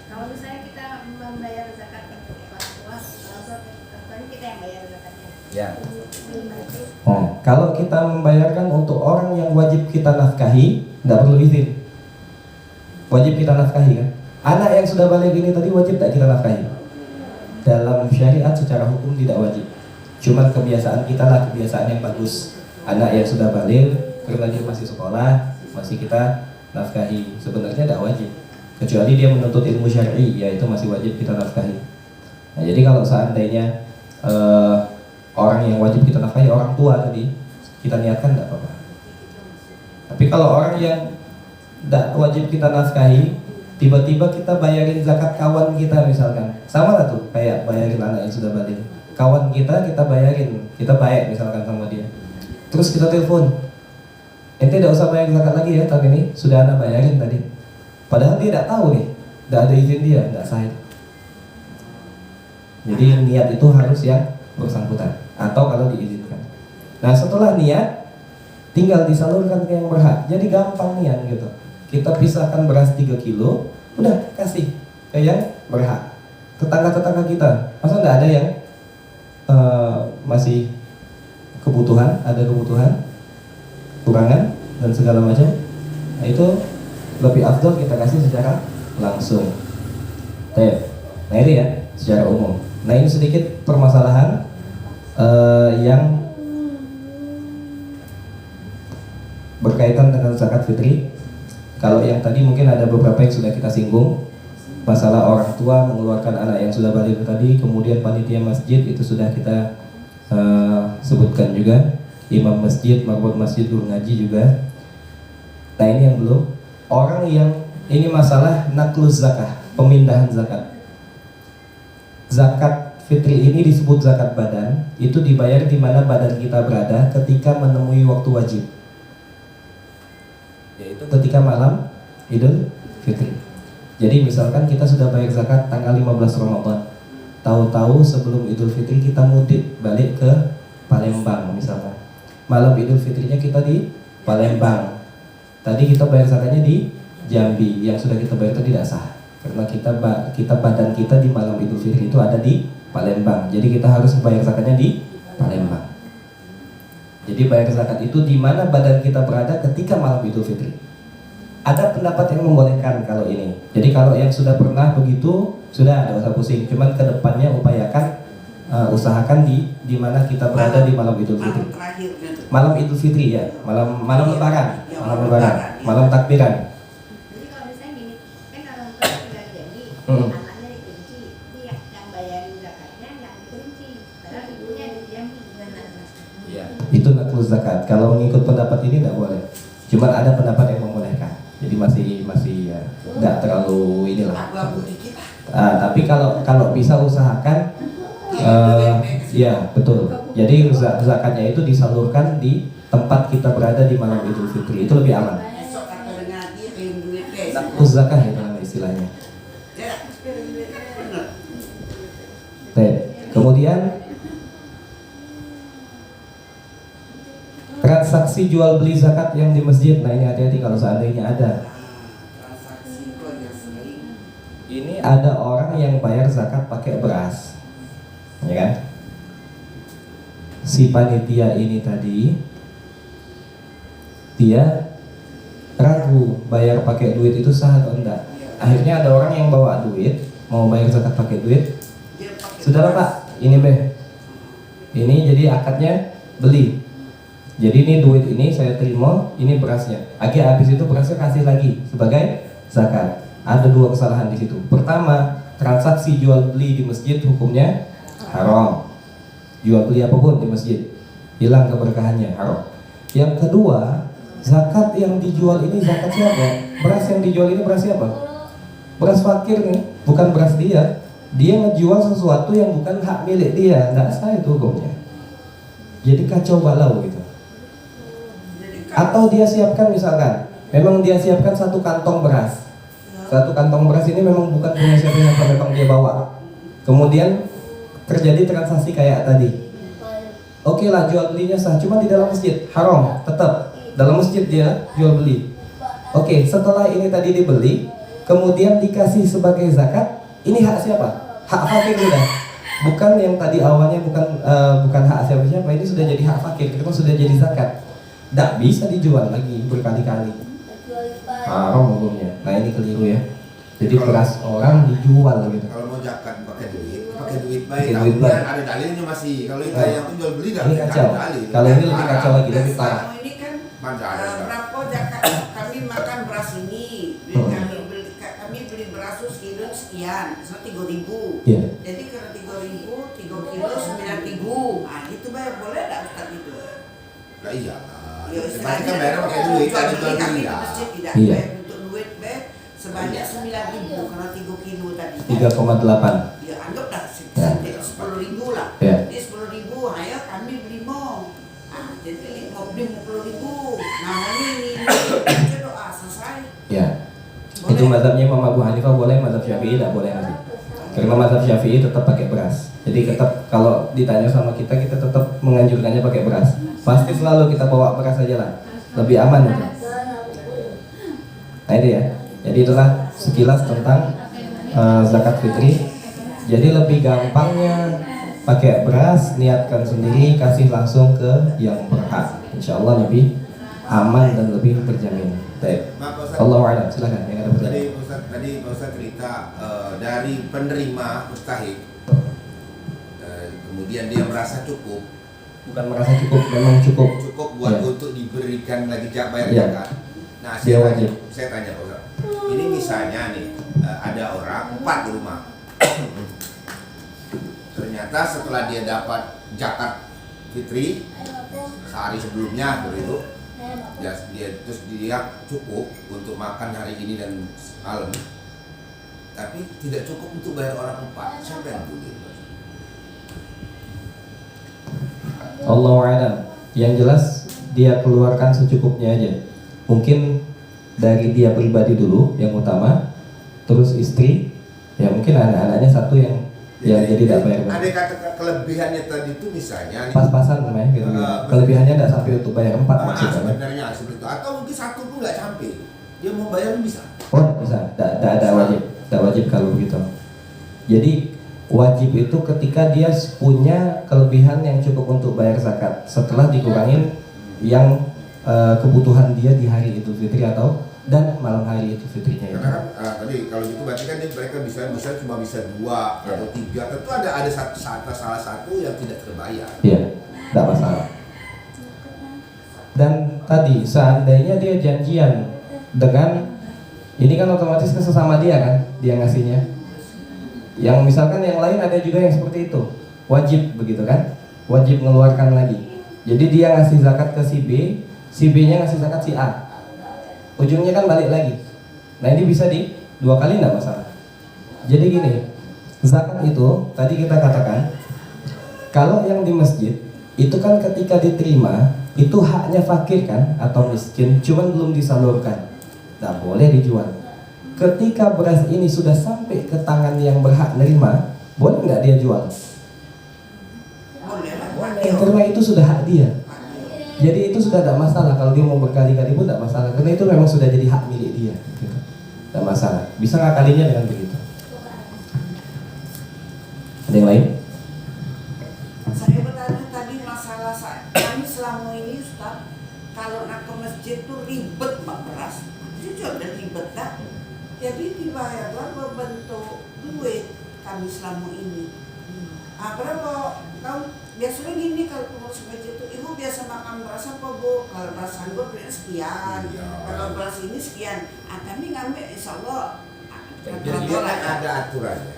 Kalau misalnya kita membayar zakat untuk orang tua, kalau kita yang bayar zakatnya. Ya. Nah, kalau kita membayarkan untuk orang yang wajib kita nafkahi, tidak perlu izin. Wajib kita nafkahi kan? Anak yang sudah balik ini tadi wajib tak kita nafkahi? Dalam syariat secara hukum tidak wajib. Cuman kebiasaan kita lah, kebiasaan yang bagus. Anak yang sudah balik, karena dia masih sekolah, masih kita nafkahi. Sebenarnya tidak wajib. Kecuali dia menuntut ilmu syar'i, yaitu masih wajib kita nafkahi. Nah, jadi kalau seandainya orang yang wajib kita nafkahi orang tua tadi, kita niatkan tidak apa-apa. Tapi kalau orang yang tidak wajib kita nafkahi, tiba-tiba kita bayarin zakat kawan kita misalkan, sama lah tuh kayak bayarin anak yang sudah balik. Kawan kita bayarin, kita baik misalkan sama dia. Terus kita telepon, ente tidak usah bayar zakat lagi ya tahun ini, sudah anak bayarin tadi. Padahal dia tidak tahu nih, tidak ada izin dia, tidak sah. Jadi niat itu harus yang bersangkutan, atau kalau diizinkan. Nah setelah niat, tinggal disalurkan ke yang berhak. Jadi gampang niat gitu. Kita pisahkan beras 3 kilo, udah kasih ke yang berhak. Tetangga-tetangga kita, masa nggak ada yang masih kebutuhan, ada kebutuhan, kurangan dan segala macam. Nah itu lebih afdol kita kasih secara langsung. Nah ini ya secara umum. Nah ini sedikit permasalahan yang berkaitan dengan zakat fitri. Kalau yang tadi mungkin ada beberapa yang sudah kita singgung, masalah orang tua mengeluarkan anak yang sudah balik tadi, kemudian panitia masjid itu sudah kita sebutkan juga, imam masjid, marbot masjid, guru ngaji juga. Nah ini yang belum. Orang yang ini masalah naklus zakah, pemindahan zakat. Zakat fitri ini disebut zakat badan, itu dibayar di mana badan kita berada ketika menemui waktu wajib, yaitu ketika malam Idul Fitri. Jadi misalkan kita sudah bayar zakat tanggal 15 Ramadan, tahu-tahu sebelum Idul Fitri kita mudik balik ke Palembang misalkan. Malam Idul Fitrinya kita di Palembang. Tadi kita bayar zakatnya di Jambi, yang sudah kita bayar itu tidak sah. Karena kita badan kita di malam Idul Fitri itu ada di Palembang. Jadi kita harus bayar zakatnya di Palembang. Jadi bayar zakat itu di mana badan kita berada ketika malam Idul Fitri. Ada pendapat yang membolehkan kalau ini. Jadi kalau yang sudah pernah begitu, sudah tidak usah pusing. Cuman kedepannya upayakan, usahakan di mana kita berada di malam Idul Fitri. Malam terakhirnya tuh. Malam Idul Fitri ya, malam Lebaran, Ya, malam Lebaran, malam takbiran. Jadi kalau misalnya gini, kan kalau kita tinggal di Jambi, Hmm. anaknya dikunci, jadi yang bayarin zakatnya yang dikunci, padahal ibunya ada di Jambi, gimana? Ya. Itu naklus zakat. Kalau mengikut pendapat ini tidak boleh. Cuman ada pendapat yang membolehkan. Jadi masih ya, tidak terlalu inilah. Abu-abu dikit lah. Tapi kalau bisa usahakan, ya betul. Jadi zakatnya itu disalurkan di tempat kita berada di malam Idul Fitri. Itu lebih aman. Besok kata dengan dia kirim duit deh. Naklus zakat itu nama istilahnya. Ya, bener. Baik. Kemudian transaksi jual beli zakat yang di masjid. Nah ini hati-hati kalau seandainya ada. Transaksi kok yang sering. Ini ada orang yang bayar zakat pakai beras. ya kan? Si panitia ini tadi dia ragu bayar pakai duit itu sah atau enggak. Akhirnya ada orang yang bawa duit, mau bayar zakat pakai duit. Dia pakai Sudahlah Pak, ini ini jadi akadnya beli. Jadi ini duit ini saya terima, ini berasnya. Habis itu berasnya kasih lagi sebagai zakat. Ada dua kesalahan di situ. Pertama, transaksi jual beli di masjid hukumnya haram. Jual beli apapun di masjid hilang keberkahannya, haram. Yang kedua, zakat yang dijual ini zakat siapa? Beras yang dijual ini beras siapa? Beras fakir nih, bukan beras dia. Dia ngejual sesuatu yang bukan hak milik dia, nggak sah itu hukumnya. Jadi kacau balau gitu. Atau dia siapkan misalkan, memang dia siapkan satu kantong beras. Satu kantong beras ini memang bukan punya siapa-siapa, memang dia bawa. Kemudian terjadi transaksi kayak tadi. Oke lah, jual belinya sah, cuma di dalam masjid haram, tetap dalam masjid dia jual beli. Oke, setelah ini tadi dibeli, kemudian dikasih sebagai zakat, ini hak siapa? Hak fakir sudah. Bukan yang tadi awalnya bukan hak siapa-siapa, ini sudah jadi hak fakir, karena sudah jadi zakat. Tidak bisa dijual lagi berkali-kali. Haram hukumnya. Nah ini keliru ya. Jadi beras orang dijual gitu. Kalau mau zakat pakai duit baik. Pakai Tapi duit baik. ada dalilnya masih. Kalau itu Nah, yang tuh jual beli ini kacau. dalil. Kalau ini lebih kacau lagi, lebih parah. Kamu ini kan Manja ada. berapa zakat kami makan beras ini, kami beli beras tuh sekilo sekian, misalnya 3.000. Iya. Jadi kalau 3.000, 3 kilo 9.000. Nah itu bayar boleh nggak Ustaz itu? Nah iya. Ya Mereka kan bayar pakai duit, ada jual kami beli di lah. masjid tidak Iya. bayar untuk duit sebanyak 9.000 karena 3 kilo tadi. 3,8. Ya anggaplah Ya. 10.000 lah. Ya. Jadi 10.000, ayo kami beli mau. Ah, jadi mau beli 50.000. Nah ini baca doa selesai. Ya. Boleh. Itu mazhabnya Imam Abu Hanifah boleh, mazhab Syafi'i tidak boleh nanti. Karena mazhab Syafi'i tetap pakai beras. Jadi tetap kalau ditanya sama kita tetap menganjurkannya pakai beras. Pasti selalu kita bawa beras aja lah. Lebih aman itu. Nah itu ya. Jadi itulah sekilas tentang zakat fitri. Jadi lebih gampangnya pakai beras, niatkan sendiri, kasih langsung ke yang berhak. Insya Allah lebih aman dan lebih terjamin. Baik. Maaf Pak Ustaz. Allahu a'lam. Silakan yang ada pertanyaan. Tadi Pak Ustaz cerita dari penerima mustahik, kemudian dia merasa cukup Bukan merasa cukup, memang cukup. buat Ya. untuk diberikan lagi bayar Ya. zakat. Nah, Dia wajib. saya tanya Pak Ustaz. Ini misalnya nih ada orang 4 di rumah. Ternyata setelah dia dapat zakat fitri sehari sebelumnya begitu, dia cukup untuk makan hari ini dan malam, tapi tidak cukup untuk bayar orang 4. Siapa yang boleh? Allahu a'lam. Yang jelas dia keluarkan secukupnya aja. Mungkin dari dia pribadi dulu yang utama, terus istri, ya mungkin anak-anaknya satu yang jadi tidak bayar. Ada kata kelebihannya tadi itu misalnya nih, Pas-pasan namanya gitu. Kelebihannya tidak sampai untuk bayar 4 maksudnya. sebenarnya seperti itu, atau mungkin satu pun nggak sampai, dia mau bayar bisa. Oh bisa, tidak wajib kalau begitu. Jadi wajib itu ketika dia punya kelebihan yang cukup untuk bayar zakat setelah dikurangin yang kebutuhan dia di hari Idul Fitri atau dan malam hari Idul Fitrinya itu. Karena kan tadi kalau gitu berarti kan mereka bisa cuma bisa 2 atau 3. Tentu ada salah satu yang tidak terbayar. Iya, tidak masalah. Dan tadi seandainya dia janjian dengan ini kan otomatis ke sesama dia kan, dia ngasihnya. Yang misalkan yang lain ada juga yang seperti itu, wajib begitu kan, wajib mengeluarkan lagi. Jadi dia ngasih zakat ke si B nya ngasih zakat si A. Ujungnya kan balik lagi. Nah ini bisa di 2 kali tidak masalah. Jadi gini, zakat itu tadi kita katakan kalau yang di masjid itu kan ketika diterima itu haknya fakir kan atau miskin, cuman belum disalurkan, tidak boleh dijual. Ketika beras ini sudah sampai ke tangan yang berhak nerima, boleh nggak dia jual? Boleh lah. Karena itu sudah hak dia. Jadi itu sudah tidak masalah, kalau dia mau berkali-kali pun tidak masalah, karena itu memang sudah jadi hak milik dia. Tidak masalah, bisa ngakalinya dengan begitu. Ada yang lain? selama ini Ustaz, kalau nak ke masjid tuh ribet mak beras, jujur dan ribet tak. Jadi dibayarlah berbentuk duit kami selama ini. Berapa tahun? Biasanya gini kalau pengurus masjid itu, ibu biasa makan beras apa bu? Kalau beras sanggup belinya sekian, Iya. kalau beras ini sekian. Kami ngambil insya Allah. Jadi dia kan ada aturannya.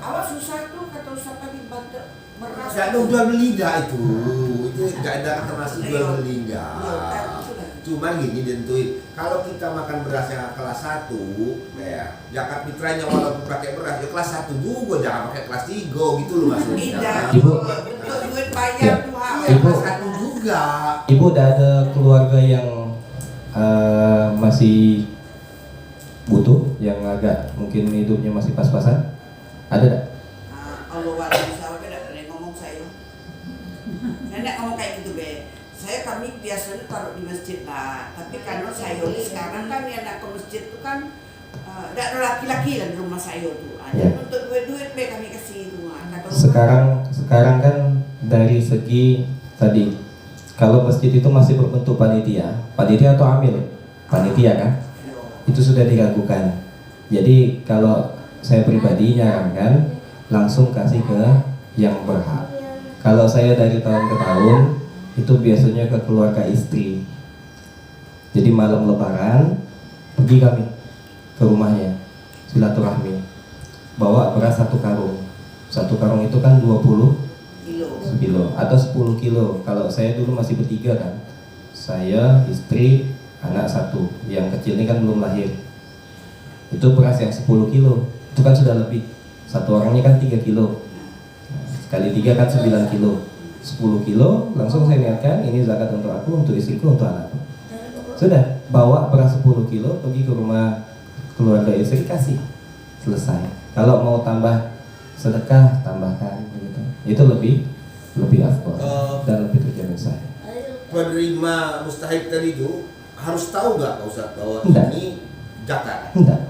Awak susah tuh kata Ustaz tadi bantu beras. Gak ada jual beli dah itu gak ada kata masuk jual beli Iya, enggak. sudah. Cuman gini tentuin, kalau kita makan beras yang kelas 1 ya, zakat fitrahnya walaupun pakai beras ya kelas 1 juga, jangan pakai kelas 3 gitu loh maksudnya. Tidak, Ibu. bentuk duit Ya. bayar tuh Iya, Ibu. kelas 1 juga. Ibu udah ada keluarga yang masih butuh, yang agak mungkin hidupnya masih pas-pasan? Ada tak? Allah wali saya tidak pernah ngomong saya. Nenek ngomong kayak gitu be. Kami biasanya taruh di masjid lah. Tapi karena saya ini sekarang kan yang nak ke masjid itu kan tidak ada laki-laki lah di rumah saya tuh. Ya. Untuk duit be kami kasih itu. Sekarang kan dari segi tadi, kalau masjid itu masih berbentuk panitia atau amil, panitia kan, itu sudah diragukan. Jadi kalau saya pribadi nyarankan langsung kasih ke yang berhak. Kalau saya dari tahun ke tahun itu biasanya ke keluarga istri. Jadi malam lebaran pergi kami ke rumahnya, silaturahmi, bawa beras 1 karung. 1 karung itu kan 20 kilo atau 10 kilo. Kalau saya dulu masih bertiga kan, saya, istri, anak 1, yang kecil ini kan belum lahir. Itu beras yang 10 kilo, itu kan sudah lebih. 1 orangnya kan 3 kilo, nah, kali 3 kan 9 kilo. 10 kilo langsung saya niatkan ini zakat untuk aku, untuk istriku, untuk anakku. Sudah, bawa beras 10 kilo pergi ke rumah keluarga istri, kasih, selesai. Kalau mau tambah sedekah, tambahkan begitu. Itu lebih afdal dan lebih terjamin saya. Penerima mustahik tadi itu harus tahu nggak Pak Ustadz bahwa Enggak. ini zakat? Enggak,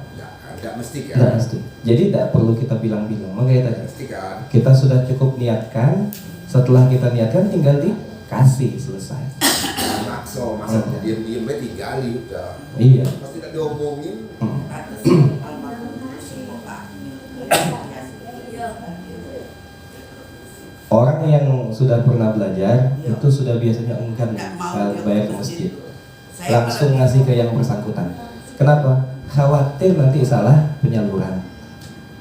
Enggak mesti kan? enggak mesti. Jadi tidak perlu kita bilang-bilang. Makanya tadi Mesti kan? kita sudah cukup niatkan. Setelah kita niatkan tinggal dikasih, selesai. Makso, masa diam-diam 3 kali udah. Iya. Pasti tidak diomongin. Orang yang sudah pernah belajar itu sudah biasanya enggan bayar ke masjid, langsung ngasih ke yang bersangkutan. Kenapa? Khawatir nanti salah penyaluran.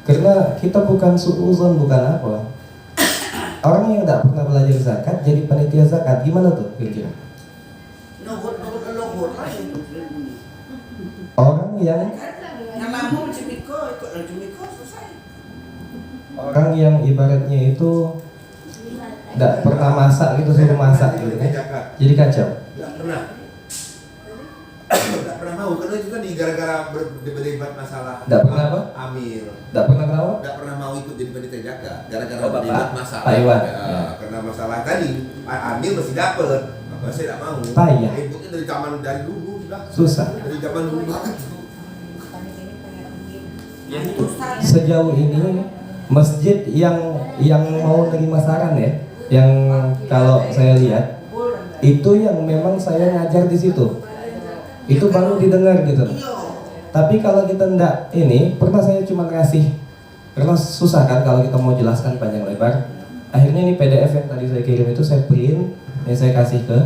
Karena kita bukan suuzon, bukan apa. Orang yang tidak pernah belajar zakat jadi panitia zakat, gimana tuh kira-kira? Orang yang ibaratnya itu tidak pernah masak gitu, suruh masak gitu kan, jadi kacau. Tidak pernah. Tidak pernah mau, karena itu kan gara-gara berdebat masalah. Tidak pernah apa? Amil. Tidak pernah kenapa? Tidak pernah mau ikut jadi panitia zakat gara-gara Oh, Bapak. berdebat masalah. Pak Iwan. Ya, karena masalah tadi Amil masih dapat. Bapak saya tidak mau. Payah. Ikutnya dari dulu sudah. Susah. Dari zaman dulu banget. Sejauh ini masjid yang mau nerima saran ya, yang kalau saya lihat itu yang memang saya ngajar di situ, itu baru didengar gitu. Tapi kalau kita ndak ini, pernah saya cuma ngasih, karena susah kan kalau kita mau jelaskan panjang lebar. Akhirnya ini PDF yang tadi saya kirim itu saya print, yang saya kasih ke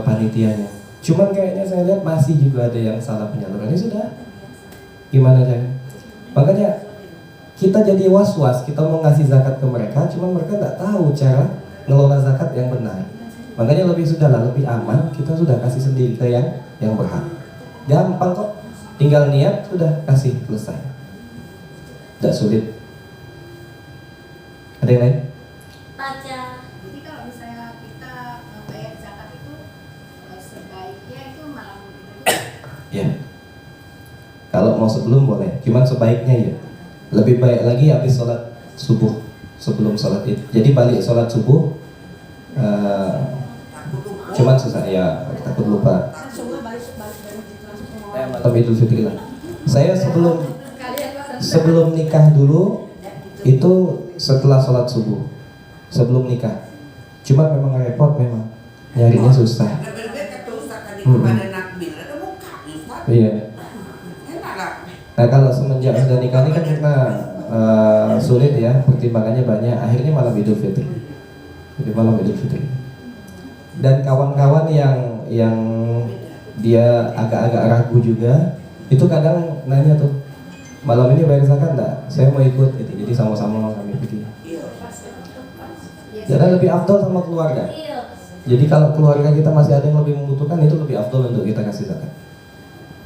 panitianya. Cuman kayaknya saya lihat masih juga ada yang salah penyalurannya. Sudah, gimana caranya? Makanya kita jadi was-was, kita mau ngasih zakat ke mereka, cuman mereka nggak tahu cara ngelola zakat yang benar. Makanya lebih sudahlah, lebih aman, kita sudah kasih sendiri ke yang berhak. Gampang kok, tinggal niat sudah kasih, selesai. Tidak sulit. Ada yang lain? Jadi kalau misalnya kita bayar zakat itu sebaiknya itu malam itu. Ya. Kalau mau sebelum boleh, cuman sebaiknya ya. Lebih baik lagi habis sholat subuh, sebelum sholat id. Jadi balik sholat subuh, cuman susah ya, takut lupa. Semua balik dari situ langsung ke mall. Malam Idul Fitri lah. Saya sebelum nikah dulu itu setelah sholat subuh, sebelum nikah. Cuma memang repot memang, nyarinya susah. Nah, berbeda kata Ustaz tadi kepada Nakbil, ada muka Ustaz. Iya. Enak lah. Nah kalau semenjak sudah nikah ini kan kita sulit ya, pertimbangannya banyak. Akhirnya malam Idul Fitri. Jadi malam Idul Fitri. Dan kawan-kawan yang dia agak-agak ragu juga, itu kadang nanya tuh, malam ini bayar zakat enggak? Saya mau ikut gitu. Jadi sama-sama kami pergi. Jadi lebih afdol sama keluarga. Jadi kalau keluarga kita masih ada yang lebih membutuhkan, itu lebih afdol untuk kita kasih zakat.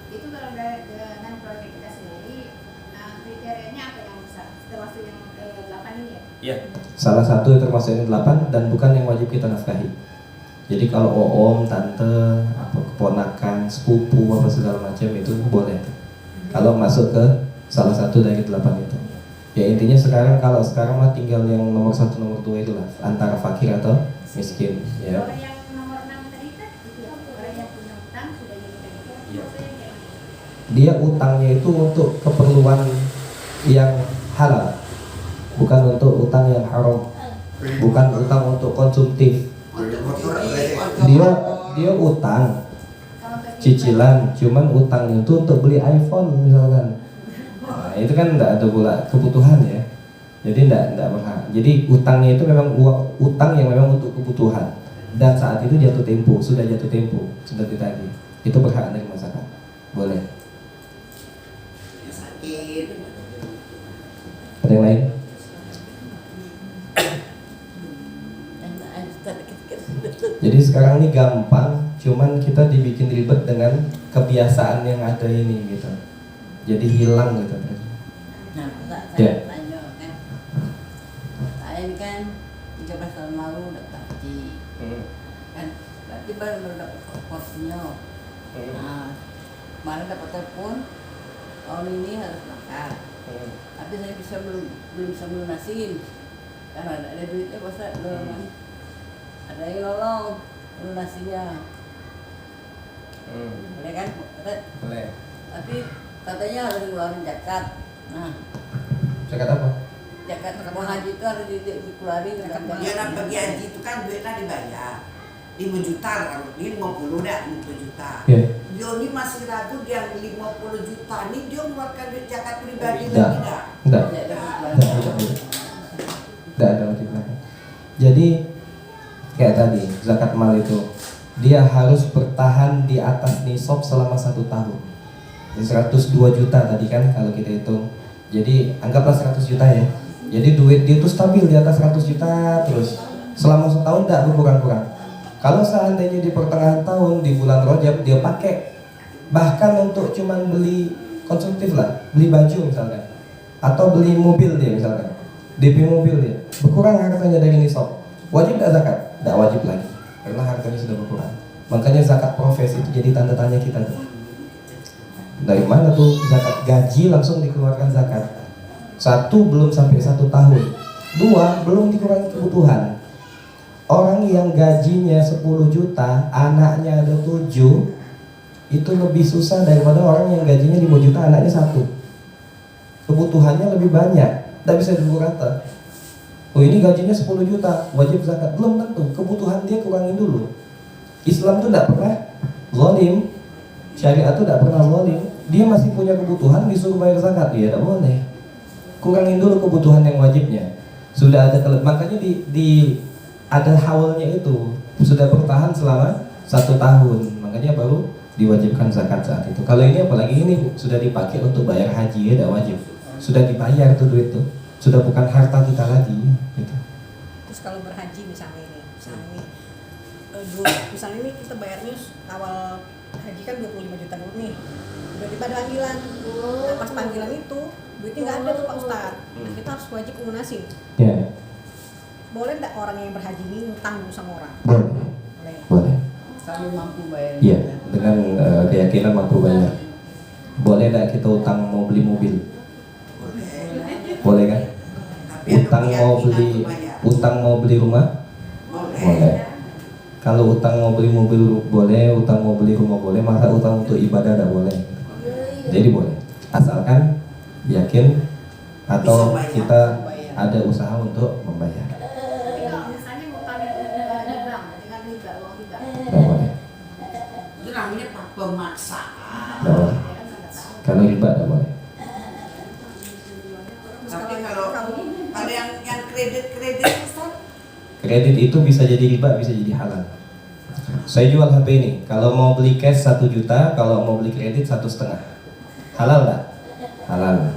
Itu kalau dengan keluarga kita sendiri, kriterianya apa yang besar? Termasuk yang 8 ini ya? Iya. Salah satu yang termasuk yang 8 dan bukan yang wajib kita nafkahi. Jadi kalau om, tante, apa keponakan, sepupu apa segala macam itu boleh. Kalau masuk ke salah satu dari 8 itu. Ya intinya kalau sekarang mah tinggal yang nomor 1 nomor 2 itulah, antara fakir atau miskin ya. Orang yang nomor 6 tadi kan itu orang yang punya utang sudah jadi kredit. Iya. Dia utangnya itu untuk keperluan yang halal, bukan untuk utang yang haram, bukan utang untuk konsumtif. Dia utang cicilan, cuman utangnya itu untuk beli iPhone misalkan. Nah, itu kan enggak ada pula kebutuhan ya. Jadi enggak berhak. Jadi utangnya itu memang utang yang memang untuk kebutuhan. Dan saat itu sudah jatuh tempo, sudah ditagih. Itu berhak dari masyarakat. Boleh. Sakit. Ada yang lain? Jadi sekarang ini gampang, cuman kita dibikin ribet dengan kebiasaan yang ada ini gitu. Jadi hilang gitu. Nah, Ya. saya tanya kan, saya ini kan 13 tahun lalu dapat haji, kan, berarti baru dapat porsinya. Nah, kemarin dapat telepon, tahun ini harus makan, tapi saya belum bisa melunasin, karena ada duitnya masa belum, ada yang nolong melunasinya, boleh kan? Boleh. Tapi katanya harus ngeluarin zakat. Nah, Zakat apa? zakat mau haji itu harus dikeluarin zakat. Dia nak pergi haji itu kan duitnya dibayar 5 juta, kalau dia 50 dah 50 juta. Ya. Dia ini masih ragu dia 50 juta ini dia mengeluarkan duit zakat pribadi Tidak. lagi dah. Enggak. Tidak ada wajib zakat. Jadi kayak tadi zakat mal itu dia harus bertahan di atas nisab selama 1 tahun. Jadi 102 juta tadi kan kalau kita hitung. Jadi anggaplah 100 juta ya. Jadi duit dia itu stabil di atas 100 juta terus selama setahun tidak berkurang-kurang. Kalau seandainya di pertengahan tahun di bulan Rajab dia pakai bahkan untuk cuman beli konsumtif lah, beli baju misalkan, atau beli mobil dia misalkan, DP mobil dia, berkurang hartanya dari nisab. Wajib tidak zakat? Tidak wajib lagi, karena hartanya sudah berkurang. Makanya zakat profesi itu jadi tanda tanya kita tuh. Dari mana tuh zakat gaji langsung dikeluarkan zakat? 1, belum sampai 1 tahun. 2, belum dikurangi kebutuhan. Orang yang gajinya 10 juta, anaknya ada 7, itu lebih susah daripada orang yang gajinya 5 juta, anaknya 1. Kebutuhannya lebih banyak, tidak bisa dipukul rata. Oh ini gajinya 10 juta, wajib zakat. Belum tentu, kebutuhan dia kurangin dulu. Islam tuh tidak pernah zalim, syariat tuh tidak pernah zalim. Dia masih punya kebutuhan, disuruh bayar zakat, dia tidak boleh. Kurangin dulu kebutuhan yang wajibnya. Sudah ada makanya ada hawalnya itu sudah bertahan selama 1 tahun, makanya baru diwajibkan zakat saat itu. Kalau ini apalagi ini sudah dipakai untuk bayar haji ya, tidak wajib. Sudah dibayar tuh duit tuh, sudah bukan harta kita lagi. Gitu. Terus kalau berhaji misalnya ini kita bayarnya awal haji kan 25 juta dulu nih, udah ada panggilan. Nah, pas panggilan itu duitnya nggak ada tuh Pak Ustadz. Nah kita harus wajib lunasin. Ya. Boleh nggak orang yang berhaji ini ngutang dulu sama orang? Boleh. Boleh. Kalau mampu bayar. Iya, dengan keyakinan mampu bayar. Boleh nggak kita utang mau beli mobil? Boleh kan? Utang mau beli rumah? Boleh. Kalau utang mau beli mobil boleh, utang mau beli rumah boleh, masa utang untuk ibadah tidak boleh. Jadi boleh, asalkan yakin atau kita ada usaha untuk membayar. Tapi kalau misalnya ngutangnya pemaksaan. Nggak boleh. Karena riba nggak boleh. Tapi kalau yang kredit Ustaz, Kredit itu bisa jadi riba, bisa jadi halal. Saya jual HP ini, kalau mau beli cash 1 juta, kalau mau beli kredit 1,5. Halal nggak? Halal.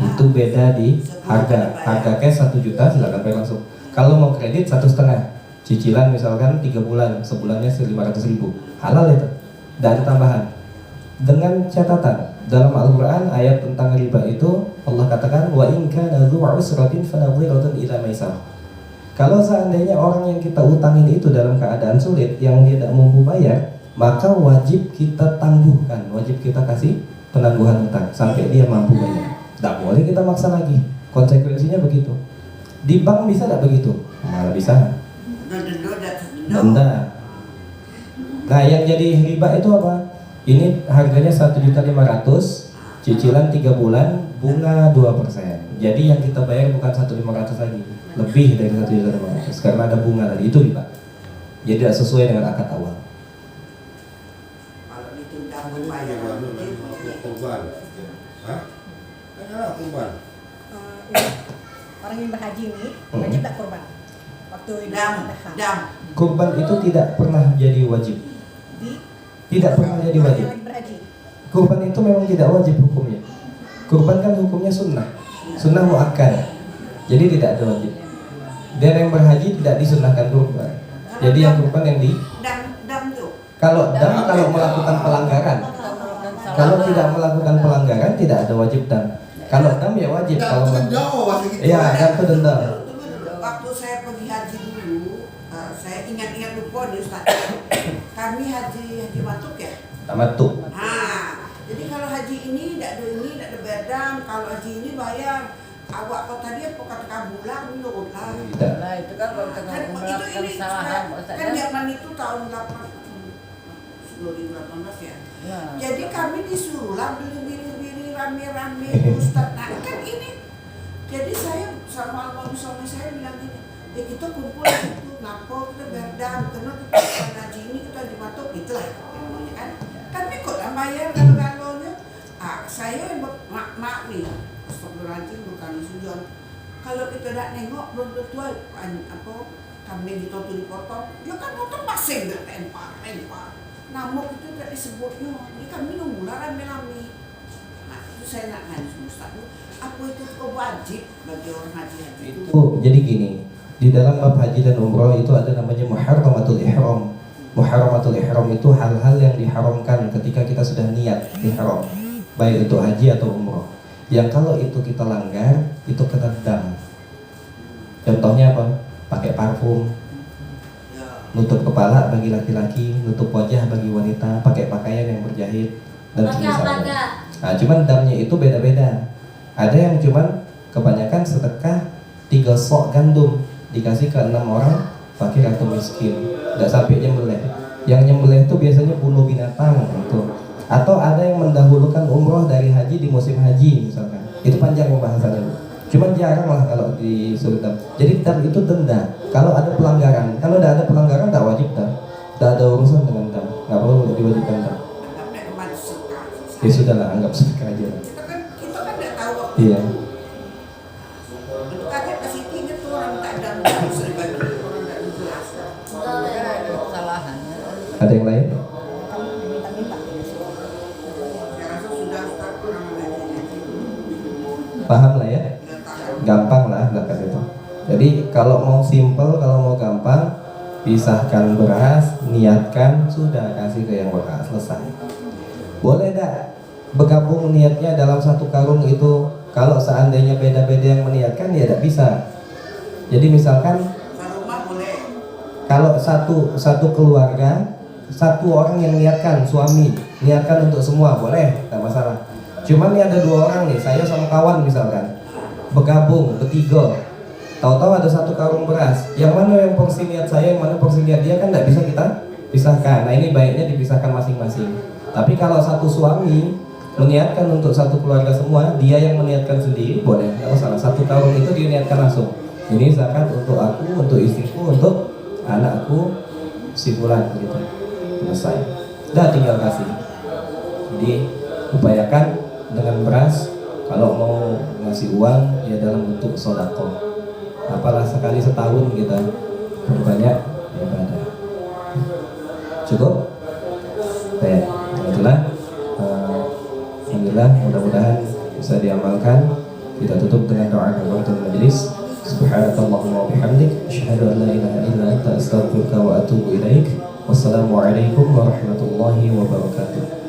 Itu beda di harga. Harga cash 1 juta silakan bayar langsung. Kalau mau kredit 1,5, cicilan misalkan 3 bulan, sebulannya 500.000. Halal itu, tidak ada tambahan. Dengan catatan dalam Al-Quran ayat tentang riba itu Allah katakan wa in kana dzu usratin fanadhiratun ila maisarah. Kalau seandainya orang yang kita utangin itu dalam keadaan sulit, yang dia tidak mampu bayar, maka wajib kita tangguhkan, wajib kita kasih penangguhan utang sampai dia mampu bayar. Tidak boleh kita maksa lagi. Konsekuensinya begitu. Di bank bisa tidak begitu? Malah bisa. Denda. Nah, yang jadi riba itu apa? Ini harganya 1.500.000, cicilan 3 bulan, bunga 2%. Jadi yang kita bayar bukan 1.500 lagi, lebih dari 1.500 karena ada bunga tadi, itu riba. Jadi tidak sesuai dengan akad awal. kalau ditunda membayar Kurban. Hah? Tanyalah kurban. Ini, orang yang berhaji ini wajib tak kurban waktu Idul Adha? dam. Kurban itu tidak pernah jadi wajib. Tidak pernah jadi Orang wajib. yang lagi berhaji. Kurban itu memang tidak wajib hukumnya. Kurban kan hukumnya sunnah, sunnah muakkad. Jadi tidak ada wajib. Dan yang berhaji tidak disunnahkan kurban. Jadi yang kurban yang di Dam tuh. kalau melakukan pelanggaran, kalau tidak melakukan pelanggaran tidak ada wajib dam. Kalau dam ya wajib. Kalau iya, dam itu denda. Waktu saya pergi haji dulu, saya ingat-ingat lupa nih Ustaz. Kami haji Matuk ya. Tamattu. Nah, jadi kalau haji ini tidak ada bedam. Kalau haji ini bayar. Awak kau tadi apa kata kabulah menurut lah. Tidak. Nah itu kan kalau kita Kan itu melakukan ini kesalahan kan Jerman itu tahun 2018 ya. Ya. Jadi kami disuruhlah beli rame-rame Ustaz. Nah kan ini. Jadi saya sama suami saya bilang gini, ya kita kumpul itu, ngapo kita berdam, karena kita haji ini kita dimatuk itulah namanya kan. Tapi kok lah bayar kalau-kalaunya. Saya mak nih, astagfirullahaladzim bukan sujon. Kalau kita tidak nengok belum tentu apa kambing itu tuh dipotong, dia kan potong pasing nggak tempar. Namun itu tidak disebutnya, ini kami nunggu lah rame-rame. Nah itu saya nak nanya Ustaz, apa itu wajib bagi orang haji itu? Jadi gini, di dalam bab haji dan umroh itu ada namanya muharramatul ihram. Muharramatul ihram itu hal-hal yang diharamkan ketika kita sudah niat ihram, baik itu haji atau umroh. Yang kalau itu kita langgar, itu kena dam. Contohnya apa? Pakai parfum, nutup kepala bagi laki-laki, nutup wajah bagi wanita, pakai pakaian yang berjahit dan semisalnya. Nah, cuman damnya itu beda-beda. Ada yang cuman kebanyakan sedekah 3 sok gandum dikasih ke 6 orang fakir atau miskin, nggak sampai nyembelih. Yang nyembelih itu biasanya bunuh binatang gitu. Atau ada yang mendahulukan umroh dari haji di musim haji misalkan. Itu panjang pembahasannya. Cuman jarang lah kalau disuruh dam. Jadi dam itu denda. Kalau ada pelanggaran, kalau tidak ada pelanggaran tak wajib dam. Tidak ada urusan dengan dam. Nggak perlu diwajibkan dam. Anggapnya kemarin sedekah. Ya sudahlah, anggap sedekah aja. Kita kan tidak tahu waktu Iya. itu kaget ke situ ingat tuh orang tak ada sering bagi orang tidak menjelaskan. Ya, ada kesalahan. Ada yang lain? Minta-minta. Saya rasa sudah Ustaz orang mengajinya. Paham lah ya? Tidak tahan. Gampang lah zakat itu. Jadi kalau mau simple, kalau mau gampang, pisahkan beras, niatkan, sudah kasih ke yang beras, selesai. Boleh tak bergabung niatnya dalam satu karung itu? Kalau seandainya beda-beda yang meniatkan, ya tidak bisa. Jadi misalkan Rumah boleh. kalau satu keluarga, satu orang yang niatkan, suami niatkan untuk semua, boleh, tak masalah. Cuman nih ada 2 orang nih, saya sama kawan misalkan, bergabung bertiga. Tahu-tahu ada satu karung beras, yang mana yang porsi niat saya, yang mana porsi niat dia, kan tidak bisa kita pisahkan. Nah ini baiknya dipisahkan masing-masing. Tapi kalau satu suami meniatkan untuk satu keluarga semua, dia yang meniatkan sendiri, boleh, tidak masalah. Satu karung itu dia niatkan langsung. Ini zakat untuk aku, untuk istriku, untuk anakku, si fulan gitu. Selesai. Udah tinggal kasih. Jadi upayakan dengan beras. Kalau mau ngasih uang ya dalam bentuk sodako. Apalah sekali setahun kita berbanyak ibadah. Cukup? Baik, itulah. Alhamdulillah, mudah-mudahan bisa diamalkan. Kita tutup dengan doa kafaratul majelis. Subhanakallahumma wa bihamdik, asyhadu an la ilaha illa anta, astaghfiruka wa atubu ilaik. Wassalamualaikum warahmatullahi wabarakatuh.